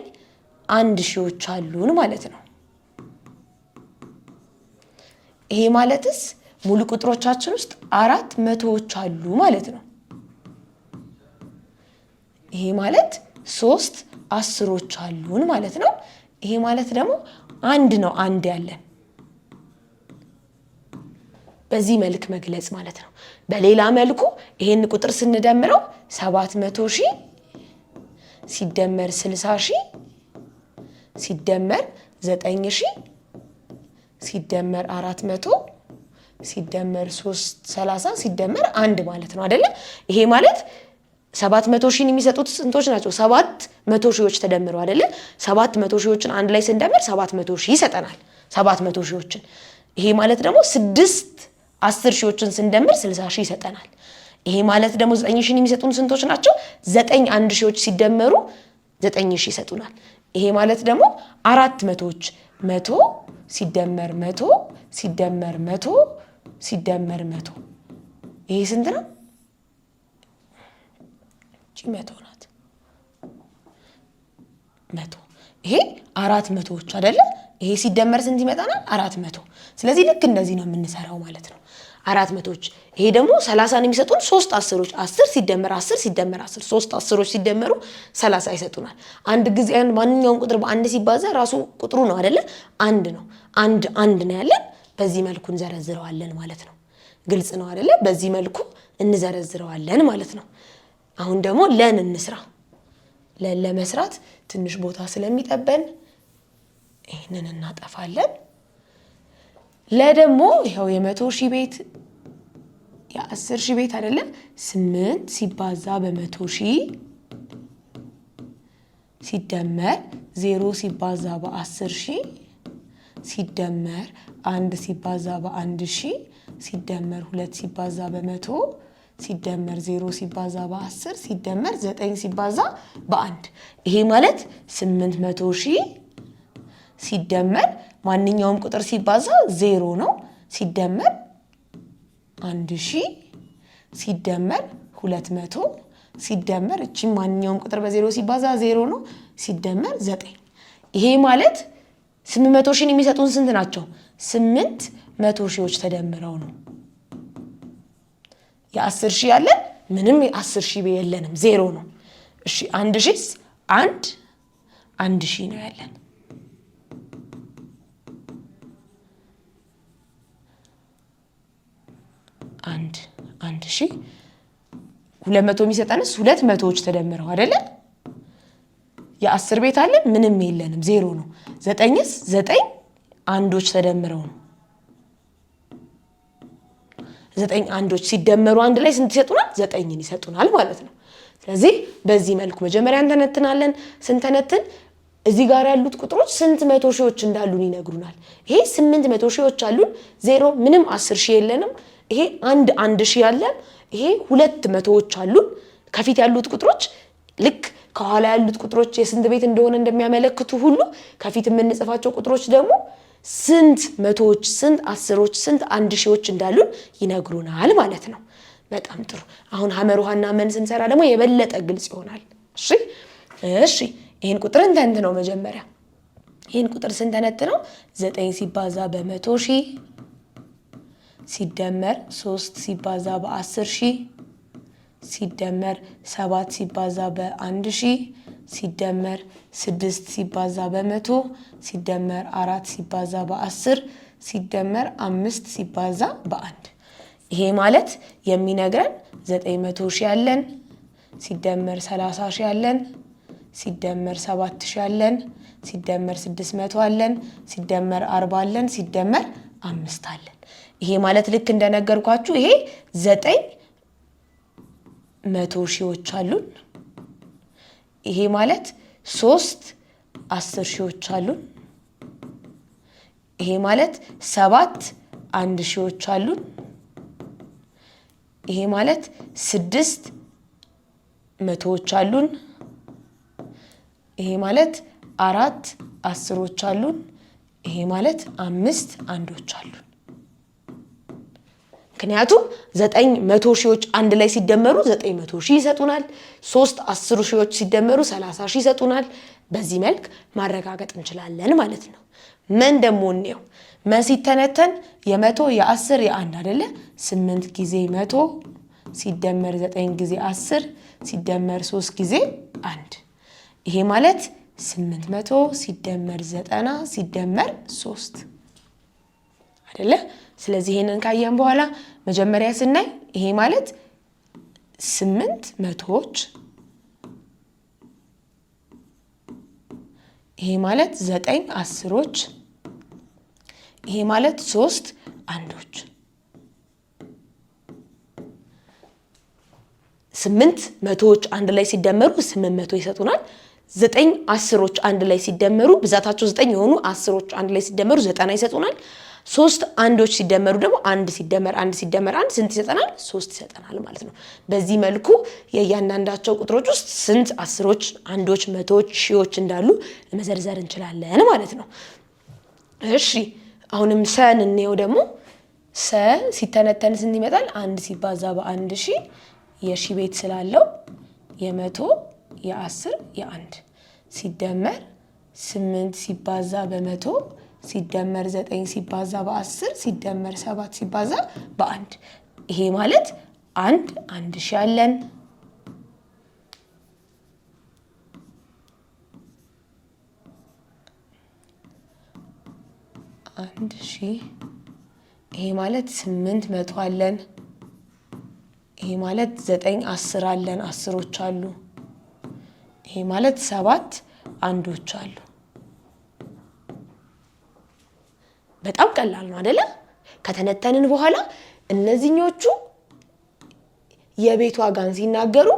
1 ሺዎች አሉን ማለት ነው። ይሄ ማለትስ ሙሉ ቁጥሮቻችን ውስጥ 4 መቶዎች አሉ ማለት ነው። ይሄ ማለት 3 10ዎች አሉን ማለት ነው። ይሄ ማለት ደግሞ አንድ ነው አንድ ያለን በዚህ መልክ መግለጽ ማለት ነው። በሌላ መልኩ ይሄን ቁጥር ስንደምረው 700 ሺህ ሲደመር 60 ሺህ ሲደመር 9 ሺህ ሲደመር 400 ሲደመር 30 ሲደመር 1 ማለት ነው አይደለ? ይሄ ማለት 700 ሺህን የሚሰጡት ስንቶች ናቸው? 700 ሺዎች ተደምረው አይደለ? 700 ሺዎችን አንድ ላይ ስንደምር 700 ሺህ ይሰጠናል። 700 ሺዎችን ይሄ ማለት ደግሞ 6 10 ሺዎችን ስንደምር 60 ሺህ ይሰጠናል። ይሄ ማለት ደግሞ 9 ሺህን የሚሰጡን ስንቶች ናቸው? 9 1 ሺዎች ሲደመሩ 9 ሺህ ይሰጡናል። ይሄ ማለት ደግሞ 4 መቶዎች 100 ሲደመር 100 ሲደመር 100 ሲደመር 100 ይሄ ስንት ነው? እቺ 100 ናት። 100 ይሄ 400ዎች አይደለ? ይሄ ሲደመር ስንት ይመጣናል? 400። ስለዚህ ልክ እንደዚህ ነው የምንሰራው ማለት ነው። 400ዎች ይሄ ደግሞ 30 የሚሰጡን 3 10ዎች 10 ሲደመር 10 ሲደመር 10 3 10ዎች ሲደመሩ 30 ይሰጡናል። አንድ ጊዜ ማንኛውም ቁጥር በአንድ ሲባዛ ራሱ ቁጥሩ ነው አይደለ? አንድ ነው። አንድ ነው ያለን። በዚህ መልኩ እንዘረዝረዋለን ማለት ነው። ግልጽ ነው አይደለ? በዚህ መልኩ እንዘረዝረዋለን ማለት ነው። አሁን ደግሞ ለን እንስራ። ለን ለመስራት ትንሽ ቦታ ስለሚጠበን ይሄንን እናጠፋለን። ለደሞ ይሄው የ100 ሺህ ቤት የ10 ሺህ ቤት አይደለ? 8 ሲባዛ በ100 ሺህ ሲደመር 0 ሲባዛ በ10 ሺህ ሲደመር 1 ሲባዛ በ1 ሺህ ሲደመር 2 ሲባዛ በ100 ሲደመር 0 ሲባዛ በ10 ሲደመር 9 ሲባዛ በ1 ይሄ ማለት 800 ሺህ ሲደመር ማንኛውም ቁጥር ሲባዛ 0 ነው ሲደመር 1000 ሲደመር 200 ሲደመር እቺ ማንኛውም ቁጥር በ0 ሲባዛ 0 ነው ሲደመር 9 ይሄ ማለት 800 ሺህን የሚሰጡን ስንት ናቸው? 800 ሺዎች ተደምረው ነው። የ10 ሺህ ያለን ምንም የ10 ሺህ የለንም 0 ነው። እሺ 1000ስ 1 ሺህ ነው ያለን። አንድ ሺህ 200 የሚሰጠንስ 200ዎች ተደምረው አይደለ? የ10 ቤት አለን ምንም የለንም 0 ነው። 9ስ 9 አንዶች ተደምረው ነው። 9 አንዶች ሲደመሩ አንድ ላይ ስንት ይሰጡናል? 9ን ይሰጡናል ማለት ነው። ስለዚህ በዚህ መልኩ መጀመሪያ እንተነትናለን። ስንተነትን እዚህ ጋር ያሉት ቁጥሮች ስንት መቶ ሺዎች እንዳሉን ይነግሩናል። ይሄ 800 ሺዎች አሉን። 0 ምንም 10 ሺህ የለንም። ይሄ 1 ሺህ ያለን። ይሄ 200ዎች አሉን። ከፊት ያሉት ቁጥሮች ልክ ከኋላ ያሉት ቁጥሮች የስንት ቤት እንደሆነ እንደሚያመለክቱ ሁሉ ከፊት የምንጽፋቸው ቁጥሮች ደግሞ ስንት መቶዎች፣ ስንት 10ዎች፣ ስንት 1 ሺዎች እንዳሉን ይነግሩናል ማለት ነው። በጣም ጥሩ። አሁን ሐመር ውሃና መን ስንሰራ ደግሞ የበለጠ ግልጽ ይሆናል። እሺ ይሄን ቁጥር እንተንትነው መጀመሪያ። ይሄን ቁጥር ስንተነትነው 9 ሲባዛ በ100 ሺህ ሲደመር 3 ሲባዛ በ10 ሺህ ሲደመር 7 ሲባዛ በ1 ሺህ ሲደመር 6 ሲባዛ በ100 ሲደመር 4 ሲባዛ በ10 ሲደመር 5 ሲባዛ በ1። ይሄ ማለት የሚነግረን 900 ሺህ አለን ሲደመር 30 ሺህ አለን ሲደመር 7 ሺህ አለን ሲደመር 600 አለን ሲደመር 40 አለን ሲደመር 5 አለን። ይሄ ማለት ልክ እንደነገርኳችሁ ይሄ 900 ሺዎች አሉን። ይሄ ማለት 3 10 ሺዎች አሉን። ይሄ ማለት 7 1 ሺዎች አሉን። ይሄ ማለት 6 መቶዎች አሉን። ይሄ ማለት 4 10ዎች አሉን። ይሄ ማለት 5 አንዶች አሉን። ምክንያቱም 900 ሺዎች አንድ ላይ ሲደመሩ 900 ሺህ ይሰጡናል። 3 10 ሺዎች ሲደመሩ 30 ሺህ ይሰጡናል። በዚህ መልክ ማረጋገጥ እንችላለን ማለት ነው። መን ደግሞ እንየው። መን ሲተነተን የ100 የ10 የ1 አይደለ? 8 ጊዜ 100 ሲደመር 9 ጊዜ 10 ሲደመር 3 ጊዜ 1። ይሄ ማለት 800 ሲደመር 90 ሲደመር 3 አይደለ? ስለዚህ ይሄንን ካየን በኋላ መጀመሪያ ስናይ ይሄ ማለት 8 መቶዎች፣ ይሄ ማለት 9 10ዎች፣ ይሄ ማለት 3 አንዶች። 8 መቶዎች አንድ ላይ ሲደመሩ 800 ይሰጡናል። 9 10ዎች አንድ ላይ ሲደመሩ ብዛታቸው 9 የሆኑ 10ዎች አንድ ላይ ሲደመሩ 90 ይሰጡናል። 3 አንዶች ሲደመሩ ደግሞ 1 ሲደመር 1 ሲደመር 1 ስንት ይሰጠናል? 3 ይሰጠናል ማለት ነው። በዚህ መልኩ የእያንዳንዳቸው ቁጥሮች ውስጥ ስንት አስሮች፣ አንዶች፣ መቶዎች፣ ሺዎች እንዳሉ መዘርዘር እንችላለን ማለት ነው። እሺ አሁንም ሰን እንየው ደግሞ። ሰ ሲተነተን ስንት ይመጣል? 1 ሲባዛ በ1 ሺህ የሺ ቤት ስላለው የ100 የ10 የ1 ሲደመር 8 ሲባዛ በ100 ሲደመር 9 ሲባዛ በ10 ሲደመር 7 ሲባዛ በ1። ይሄ ማለት 1 ሺህ አለን። አንድ ሺህ። ይሄ ማለት 800 አለን። ይሄ ማለት 9 10 አለን፣ አስሮች አሉ። ይሄ ማለት 7 አንዶች አሉ። በጣም ቀላል ነው አይደለ? ከተነተንን በኋላ እነዚህኞቹ የቤት ዋጋን ሲናገሩ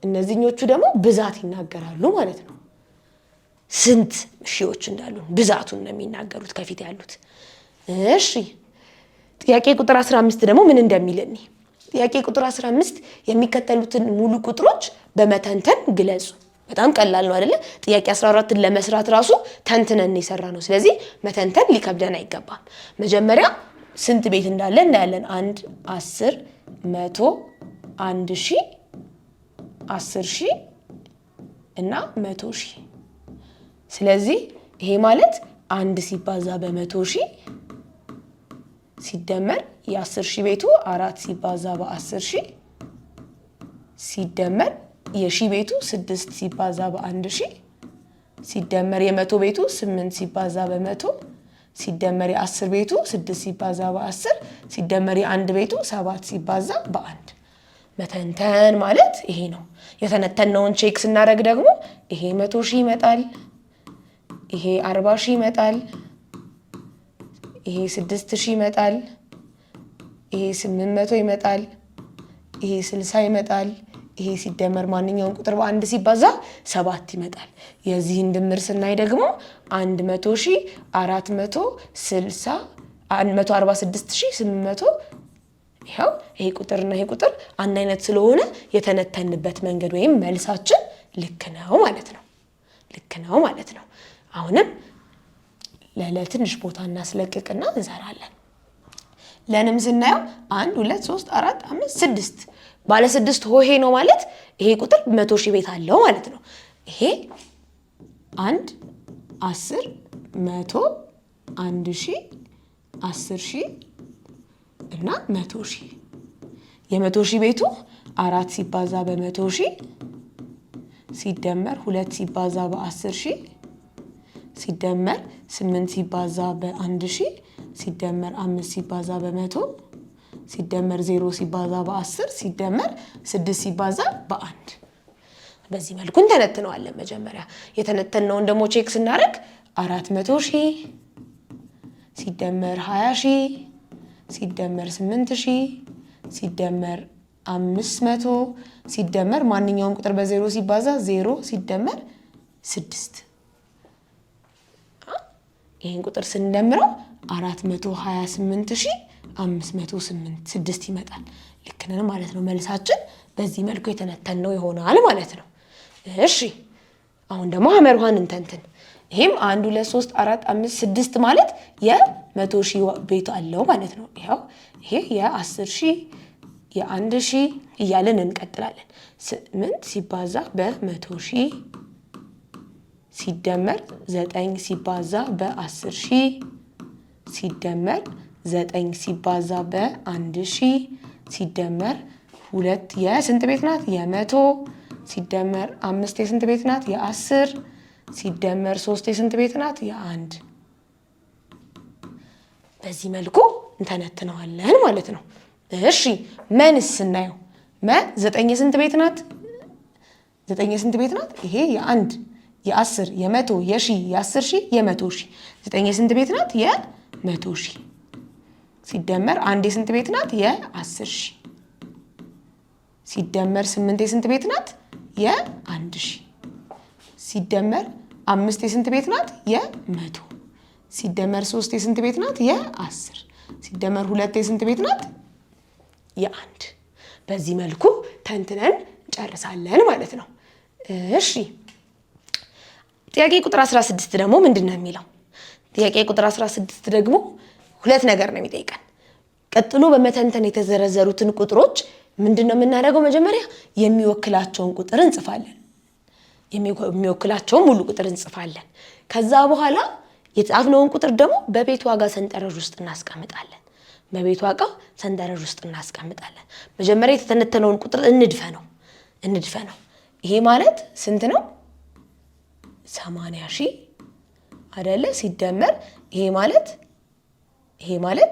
እነዚህኞቹ ደግሞ ብዛት ይናገራሉ ማለት ነው። ስንት ሺዎች እንዳሉ ብዛቱን ነው የሚናገሩት ከፊት ያሉት። እሺ ጥያቄ ቁጥር 15 ደግሞ ምን እንደሚልኝ። ጥያቄ ቁጥር 15 የሚከተሉትን ሙሉ ቁጥሮች በመተንተን ግለጹ። በጣም ቀላል ነው አይደለ? ጥያቄ 14ን ለመስራት ራሱ ተንትነን የሰራ ነው። ስለዚህ መተንተን ሊከብደን አይገባም። መጀመሪያ ስንት ቤት እንዳለ እናያለን። 1 10 100 1000 10000 እና 100000። ስለዚህ ይሄ ማለት 1 ሲባዛ በ100000 ሲደመር የ10000 ቤቱ 4 ሲባዛ በ10000 ሲደመር የሺ ቤቱ 6 ሲባዛ በ1000 ሲደመር የ100 ቤቱ 8 ሲባዛ በ100 ሲደመር የ10 ቤቱ 6 ሲባዛ በ10 ሲደመር የ1 ቤቱ 7 ሲባዛ በ1። መተንተን ማለት ይሄ ነው። የተነተነውን ቼክ ስናደርግ ደግሞ ይሄ 100,000 ይመጣል፣ ይሄ 40,000 ይመጣል፣ ይሄ 6,000 ይመጣል፣ ይሄ 800 ይመጣል፣ ይሄ 60 ይመጣል። ይሄ ሲደመር ማንኛውም ቁጥር በ1 ሲባዛ 7 ይመጣል። የዚህን ድምር ስናይ ደግሞ 100,000 460 146800። ይሄው ይሄ ቁጥርና ይሄ ቁጥር አንድ አይነት ስለሆነ የተነተንበት መንገድ ወይም መልሳችን ልክ ነው ማለት ነው። ልክ ነው ማለት ነው። አሁንም ለትንሽ ቦታ እናስለቅቅና እንሰራለን። ለንም ስናየው 1 2 3 4 5 6 ባለ 6 ሆሄ ነው ማለት ይሄ ቁጥር 100,000 ቤት አለው ማለት ነው። ይሄ 1 10 100 1000 10,000 እና 100,000 የ100,000 ቤቱ 4 ሲባዛ በ100,000 ሲደመር 2 ሲባዛ በ10,000 ሲደመር 8 ሲባዛ በ1,000 ሲደመር 5 ሲባዛ በ100 ሲደመር 0 ሲባዛ በ10 ሲደመር 6 ሲባዛ በ1 በዚህ መልኩ እንተነትነዋለን። መጀመሪያ የተነተነውን ደግሞ ቼክ ስናደርግ 400,000 ሲደመር 20,000 ሲደመር 8,000 ሲደመር 500 ሲደመር ማንኛውም ቁጥር በ0 ሲባዛ 0 ሲደመር 6 ይሄን ቁጥር ስንደምረው 428,508 6 ይመጣል። ልክ ነን ማለት ነው። መልሳችን በዚህ መልኩ የተነተነው ይሆናል ማለት ነው። እሺ አሁን ደግሞ ሐመርሃን እንተንትን። ይሄም 1 2 3 4 5 6 ማለት የ100,000 ቤት አለው ማለት ነው። ይሄ የ10,000 የ1,000 እያለን እንቀጥላለን። 8 ሲባዛ በ100,000 ሲደመር 9 ሲባዛ በ10,000 ሲደመር 9 ሲባዛ በ1,000 ሲደመር 2 የስንት ቤት ናት? የ100 ሲደመር 5 የስንት ቤት ናት? የ10 ሲደመር 3 የስንት ቤት ናት? የ1 በዚህ መልኩ እንተነትነዋለን ማለት ነው። እሺ መንስ ስናየው 9 የስንት ቤት ናት? 9 የስንት ቤት ናት? ይሄ የ1 የ10 የ100 የ1000 የ10,000 የ100,000 9 የስንት ቤት ናት? የ100,000 ሲደመር 1 የስንት ቤት ናት? የ10,000 ሲደመር 8 የስንት ቤት ናት? የ1,000 ሲደመር 5 የስንት ቤት ናት? የ100 ሲደመር 3 የስንት ቤት ናት? የ10 ሲደመር 2 የስንት ቤት ናት? የ1 በዚህ መልኩ ተንትነን ጨርሳለን ማለት ነው። እሺ ጥያቄ ቁጥር 16 ደግሞ ምንድነው የሚለው? ጥያቄ ቁጥር 16 ደግሞ ሁለት ነገር ነው የሚጠይቀን። ቀጥሎ በመተንተን የተዘረዘሩትን ቁጥሮች ምንድነው የምናደርገው? መጀመሪያ የሚወክላቸውን ቁጥር እንጽፋለን። የሚወክላቸውን ሙሉ ቁጥር እንጽፋለን። ከዛ በኋላ የጻፍነውን ቁጥር ደግሞ በቤት ዋጋ ሰንጠረዥ ውስጥ እናስቀምጣለን። በቤት ዋጋ ሰንጠረዥ ውስጥ እናስቀምጣለን። መጀመሪያ የተተነተነውን ቁጥር እንድፈነው። ይሄ ማለት ስንት ነው? 80,000 አይደለ? ሲደመር ይሄ ማለት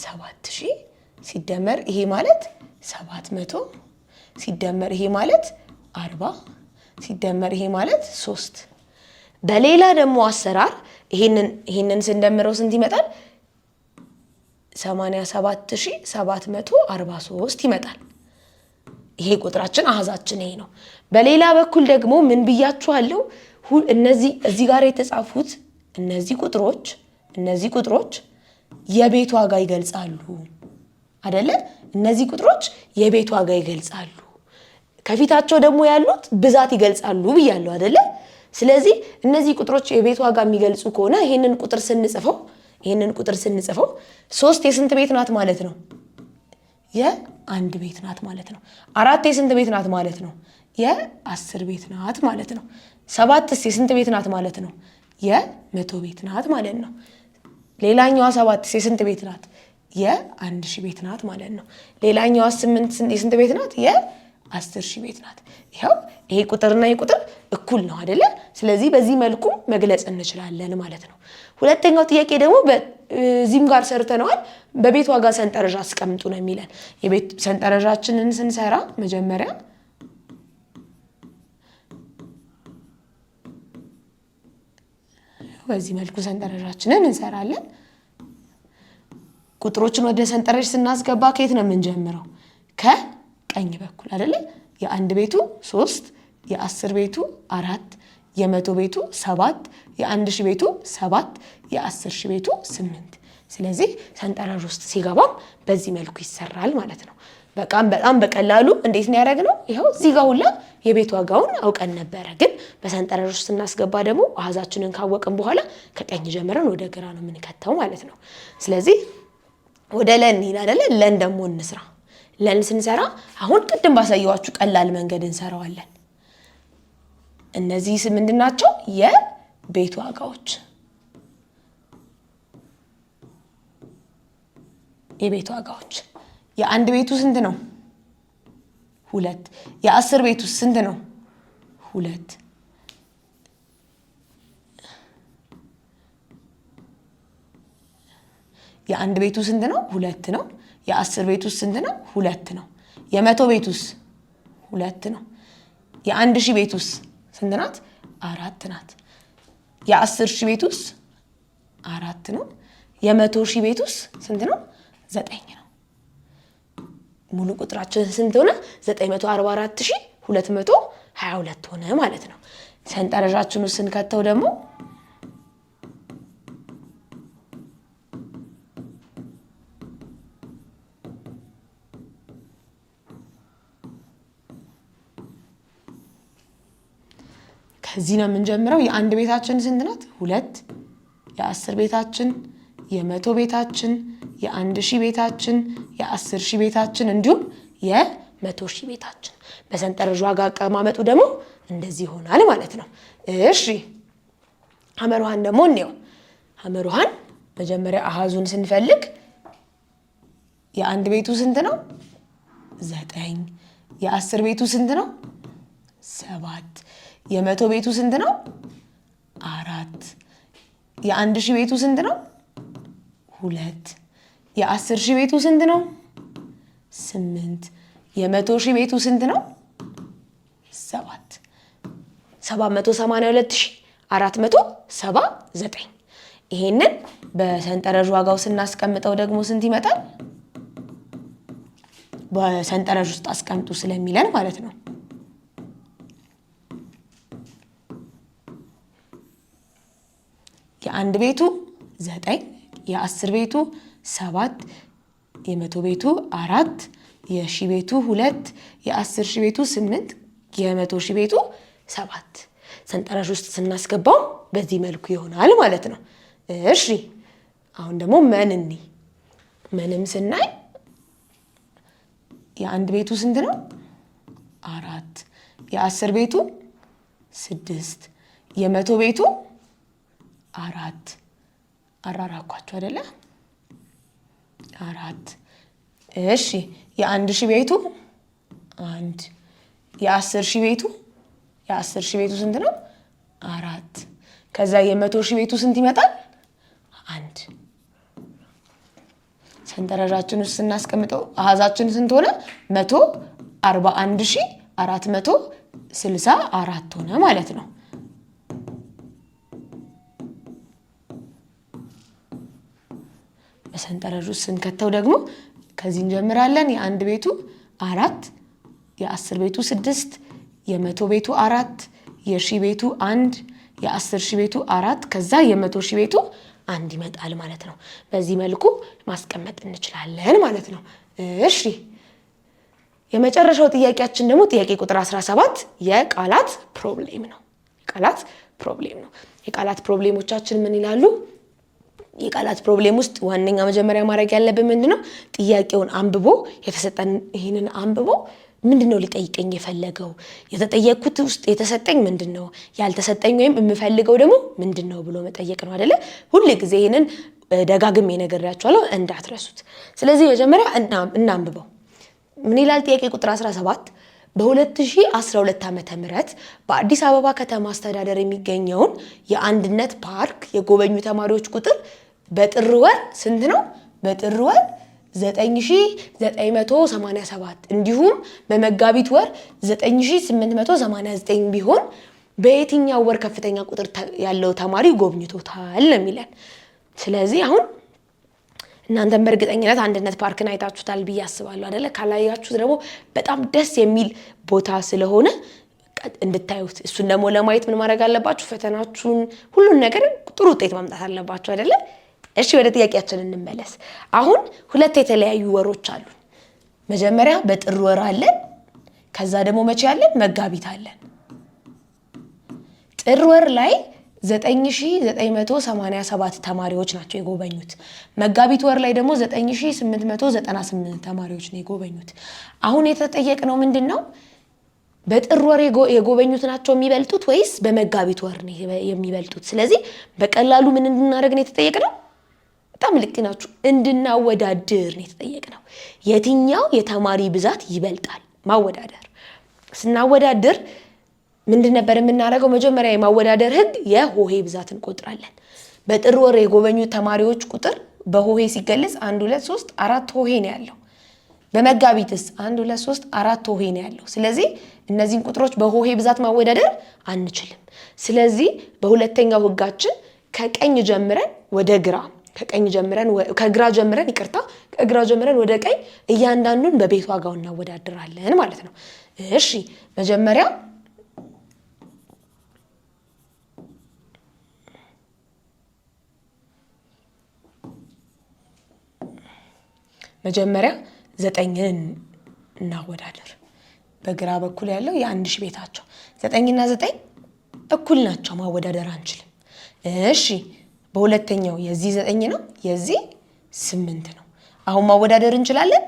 7,000 ሲደመር ይሄ ማለት 700 ሲደመር ይሄ ማለት 40 ሲደመር ይሄ ማለት 3 በሌላ ደግሞ አሰራር ይሄንን ስንደምረው ስንት ይመጣል? 87,743 ይመጣል። ይሄ ቁጥራችን አሃዛችን ይሄ ነው። በሌላ በኩል ደግሞ ምን ብያችኋለሁ? እነዚህ እዚህ ጋር የተጻፉት እነዚህ ቁጥሮች የቤት ዋጋ ይገልጻሉ አይደለ? እነዚህ ቁጥሮች የቤት ዋጋ ይገልጻሉ። ከፊታቸው ደግሞ ያሉት ብዛት ይገልጻሉ ብያለሁ አይደለ? ስለዚህ እነዚህ ቁጥሮች የቤት ዋጋ የሚገልጹ ከሆነ ይሄንን ቁጥር ስንጽፈው 3 የስንት ቤት ናት ማለት ነው? የ1 ቤት ናት ማለት ነው። 4 የስንት ቤት ናት ማለት ነው? የ10 ቤት ናት ማለት ነው። 7 የስንት ቤት ናት ማለት ነው? የ100 ቤት ናት ማለት ነው። ሌላኛዋ 7 የስንት ቤት ናት? የ1,000 ቤት ናት ማለት ነው። ሌላኛዋ 8 የስንት ቤት ናት? የ10,000 ቤት ናት። ይሄ ቁጥርና ይሄ ቁጥር እኩል ነው አይደለ? ስለዚህ በዚህ መልኩ መግለጽ እንችላለን ማለት ነው። ሁለተኛው ጥያቄ ደግሞ እዚህም ጋር ሰርተነዋል። በቤት ዋጋ ሰንጠረዥ አስቀምጡ ነው የሚለን። የቤት ሰንጠረዣችንን ስንሰራ መጀመሪያ በዚህ መልኩ ሰንጠረዣችንን እንሰራለን። ቁጥሮችን ወደ ሰንጠረዥ ስናስገባ ከየት ነው የምንጀምረው? ከቀኝ በኩል አይደለ? የ1 ቤቱ 3 የ10 ቤቱ 4 የ100 ቤቱ 7 የ1,000 ቤቱ 7 የ10,000 ቤቱ 8 ስለዚህ ሰንጠረዥ ውስጥ ሲገባም በዚህ መልኩ ይሰራል ማለት ነው። በጣም በቀላሉ እንዴት ነው ያደረግነው? ይሄው እዚህ ጋር ሁላ የቤት ዋጋውን አውቀን ነበረ፣ ግን በሰንጠረዥ ውስጥ እናስገባ ደግሞ አሃዛችንን ካወቅን በኋላ ከቀኝ ጀምረን ወደ ግራ ነው የምንከተው ማለት ነው። ስለዚህ ወደ ለን ይላል አይደለ? ለን ደግሞ እንስራ። ለን ስንሰራ አሁን ቅድም ባሳየዋችሁ ቀላል መንገድ እንሰራዋለን። እነዚህ ምንድን ናቸው? የቤት ዋጋዎች። የቤት ዋጋዎች የአንድ ቤቱ ስንት ነው? 2። የ10 ቤቱ ስንት ነው? 2። የአንድ ቤቱ ስንት ነው? 2 ነው። የ10 ቤቱ ስንት ነው? 2 ነው። የ100 ቤቱስ 2 ነው። የ1000 ቤቱስ ስንት ናት? 4 ናት። የ10000 ቤቱስ 4 ነው። የ100000 ቤቱስ ስንት ነው? 9 ነው። ሙሉ ቁጥራችን ስንት ሆነ? 944222 ሆነ ማለት ነው። ሰንጠረዣችን ውስጥ ስንከተው ደግሞ ከዚህ ነው የምንጀምረው። የአንድ ቤታችን ስንት ናት? 2። የ10 ቤታችን፣ የ100 ቤታችን፣ የ1000 ቤታችን፣ የ10000 ቤታችን እንዲሁም የ100000 ቤታችን። በሰንጠረዥ ዋጋ አቀማመጡ ደግሞ እንደዚህ ይሆናል ማለት ነው። እሺ ሐመርሃን ደግሞ እንየው። ሐመርሃን መጀመሪያ አሃዙን ስንፈልግ የአንድ ቤቱ ስንት ነው? 9። የ10 ቤቱ ስንት ነው? 7። የ100 ቤቱ ስንት ነው? 4። የ1000 ቤቱ ስንት ነው? 2። የ10000 ቤቱ ስንት ነው? 8። የ100000 ቤቱ ስንት ነው? 7። 782479። ይሄንን በሰንጠረዥ ዋጋው ስናስቀምጠው ደግሞ ስንት ይመጣል? በሰንጠረዥ ውስጥ አስቀምጡ ስለሚለን ማለት ነው። የአንድ ቤቱ 9፣ የ10 ቤቱ 7፣ የ100 ቤቱ 4፣ የ1000 ቤቱ 2፣ የ10000 ቤቱ 8፣ የ100000 ቤቱ 7 ሰንጠረዥ ውስጥ ስናስገባው በዚህ መልኩ ይሆናል ማለት ነው። እሺ አሁን ደግሞ ምንም ስናይ የአንድ ቤቱ ስንት ነው? 4። የ10 ቤቱ 6። የ100 ቤቱ 4 አራራኳችሁ አይደለ? 4። እሺ የ1000 ቤቱ 1። የ10000 ቤቱ ቤቱ ስንት ነው? 4። ከዛ የ100000 ቤቱ ስንት ይመጣል? 1። ሰንጠረዣችን ውስጥ ስናስቀምጠው አሃዛችን ስንት ሆነ? 141464 ሆነ ማለት ነው። በሰንጠረዥ ውስጥ ስንከተው ደግሞ ከዚህ እንጀምራለን። የአንድ ቤቱ 4፣ የ10 ቤቱ 6፣ የ100 ቤቱ 4፣ የ1000 ቤቱ 1፣ የ10000 ቤቱ 4 ከዛ የ100000 ቤቱ 1 ይመጣል ማለት ነው። በዚህ መልኩ ማስቀመጥ እንችላለን ማለት ነው። እሺ የመጨረሻው ጥያቄያችን ደግሞ ጥያቄ ቁጥር 17 የቃላት ፕሮብሌም ነው። የቃላት ፕሮብሌሞቻችን ምን ይላሉ? የቃላት ፕሮብሌም ውስጥ ዋነኛ መጀመሪያ ማድረግ ያለብን ምንድነው? ጥያቄውን አንብቦ የተሰጠን ይሄንን አንብቦ ምንድነው ሊጠይቀኝ የፈለገው? የተጠየቅኩት ውስጥ የተሰጠኝ ምንድነው? ያልተሰጠኝ ወይም የምፈልገው ደግሞ ምንድነው ብሎ መጠየቅ ነው አይደለ? ሁሉ ጊዜ ይሄንን ደጋግሜ ነግሬያችኋለሁ እንዳትረሱት። ስለዚህ መጀመሪያ እናንብበው። ምን ይላል ጥያቄ ቁጥር 17 በ2012 ዓመተ ምህረት በአዲስ አበባ ከተማ አስተዳደር የሚገኘውን የአንድነት ፓርክ የጎበኙ ተማሪዎች ቁጥር በጥር ወር ስንት ነው? በጥር ወር 9987 እንዲሁም በመጋቢት ወር 9889 ቢሆን በየትኛው ወር ከፍተኛ ቁጥር ያለው ተማሪ ጎብኝቶታል የሚለን። ስለዚህ አሁን እናንተም በእርግጠኝነት አንድነት ፓርክን አይታችሁታል ብዬ አስባለሁ አይደለ? ካላያችሁት ደግሞ በጣም ደስ የሚል ቦታ ስለሆነ እንድታዩት። እሱን ደግሞ ለማየት ምን ማድረግ አለባችሁ? ፈተናችሁን ሁሉን ነገር ጥሩ ውጤት ማምጣት አለባችሁ አይደለ? እሺ ወደ ጥያቄያችን እንመለስ። አሁን ሁለት የተለያዩ ወሮች አሉ። መጀመሪያ በጥር ወር አለን፣ ከዛ ደግሞ መቼ አለን? መጋቢት አለን። ጥር ወር ላይ 9987 ተማሪዎች ናቸው የጎበኙት። መጋቢት ወር ላይ ደግሞ 9898 ተማሪዎች ነው የጎበኙት። አሁን የተጠየቅነው ምንድነው? በጥር ወር የጎበኙት ናቸው የሚበልጡት ወይስ በመጋቢት ወር ነው የሚበልጡት? ስለዚህ በቀላሉ ምን እንድናደርግ ነው የተጠየቅነው? በጣም ልክ ናችሁ። እንድናወዳድር ነው የተጠየቅነው። የትኛው የተማሪ ብዛት ይበልጣል? ማወዳደር። ስናወዳድር ምንድን ነበር የምናደርገው? መጀመሪያ የማወዳደር ህግ የሆሄ ብዛት እንቆጥራለን። በጥር ወር የጎበኙት ተማሪዎች ቁጥር በሆሄ ሲገለጽ 1 2 3 4 ሆሄ ነው ያለው። በመጋቢትስ 1 2 3 4 ሆሄ ነው ያለው። ስለዚህ እነዚህን ቁጥሮች በሆሄ ብዛት ማወዳደር አንችልም። ስለዚህ በሁለተኛው ህጋችን ከቀኝ ጀምረን ወደ ግራ ከግራ ጀምረን ወደ ቀኝ እያንዳንዱን በቤት ዋጋው እናወዳድራለን ማለት ነው። እሺ መጀመሪያ 9ን እናወዳደር። በግራ በኩል ያለው የ1000 ቤታቸው 9 እና 9 እኩል ናቸው፣ ማወዳደር አንችልም። እሺ በሁለተኛው የዚህ 9 ነው፣ የዚህ 8 ነው። አሁን ማወዳደር እንችላለን?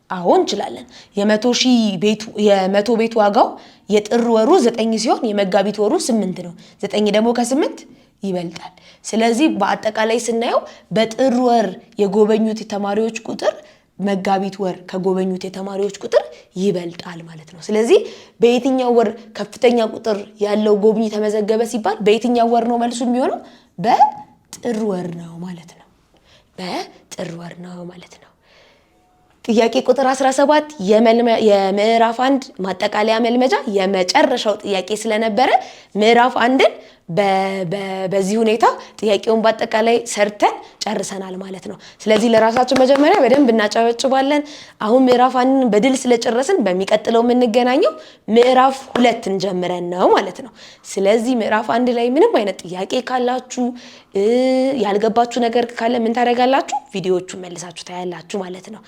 አዎ እንችላለን። የ100 ቤት ዋጋው የጥር ወሩ 9 ሲሆን የመጋቢት ወሩ 8 ነው። 9 ደግሞ ከ8 ይበልጣል። ስለዚህ በአጠቃላይ ስናየው በጥር ወር የጎበኙት የተማሪዎች ቁጥር መጋቢት ወር ከጎበኙት የተማሪዎች ቁጥር ይበልጣል ማለት ነው። ስለዚህ በየትኛው ወር ከፍተኛ ቁጥር ያለው ጎብኚ ተመዘገበ ሲባል በየትኛው ወር ነው መልሱ የሚሆነው? በጥር ወር ነው ማለት ነው። በጥር ወር ነው ማለት ነው። ጥያቄ ቁጥር 17 የምዕራፍ 1 ማጠቃለያ መልመጃ የመጨረሻው ጥያቄ ስለነበረ ምዕራፍ 1ን በዚህ ሁኔታ ጥያቄውን በአጠቃላይ ሰርተን ጨርሰናል ማለት ነው። ስለዚህ ለራሳችን መጀመሪያ በደንብ እናጨበጭባለን። አሁን ምዕራፍ 1ን በድል ስለጨረስን በሚቀጥለው የምንገናኘው ምዕራፍ 2ን ጀምረን ነው ማለት ነው። ስለዚህ ምዕራፍ 1 ላይ ምንም አይነት ጥያቄ ካላችሁ ያልገባችሁ ነገር ካለ ምን ታደርጋላችሁ? ቪዲዮዎቹን መልሳችሁ ታያላችሁ ማለት ነው።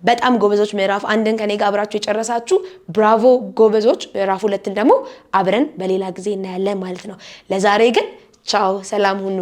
በጣም ጎበዞች፣ ምዕራፍ 1ን ከኔ ጋር አብራችሁ የጨረሳችሁ ብራቮ ጎበዞች። ምዕራፍ 2ን ደግሞ አብረን በሌላ ጊዜ እናያለን ማለት ነው። ለዛሬ ግን ቻው፣ ሰላም ሁኑ።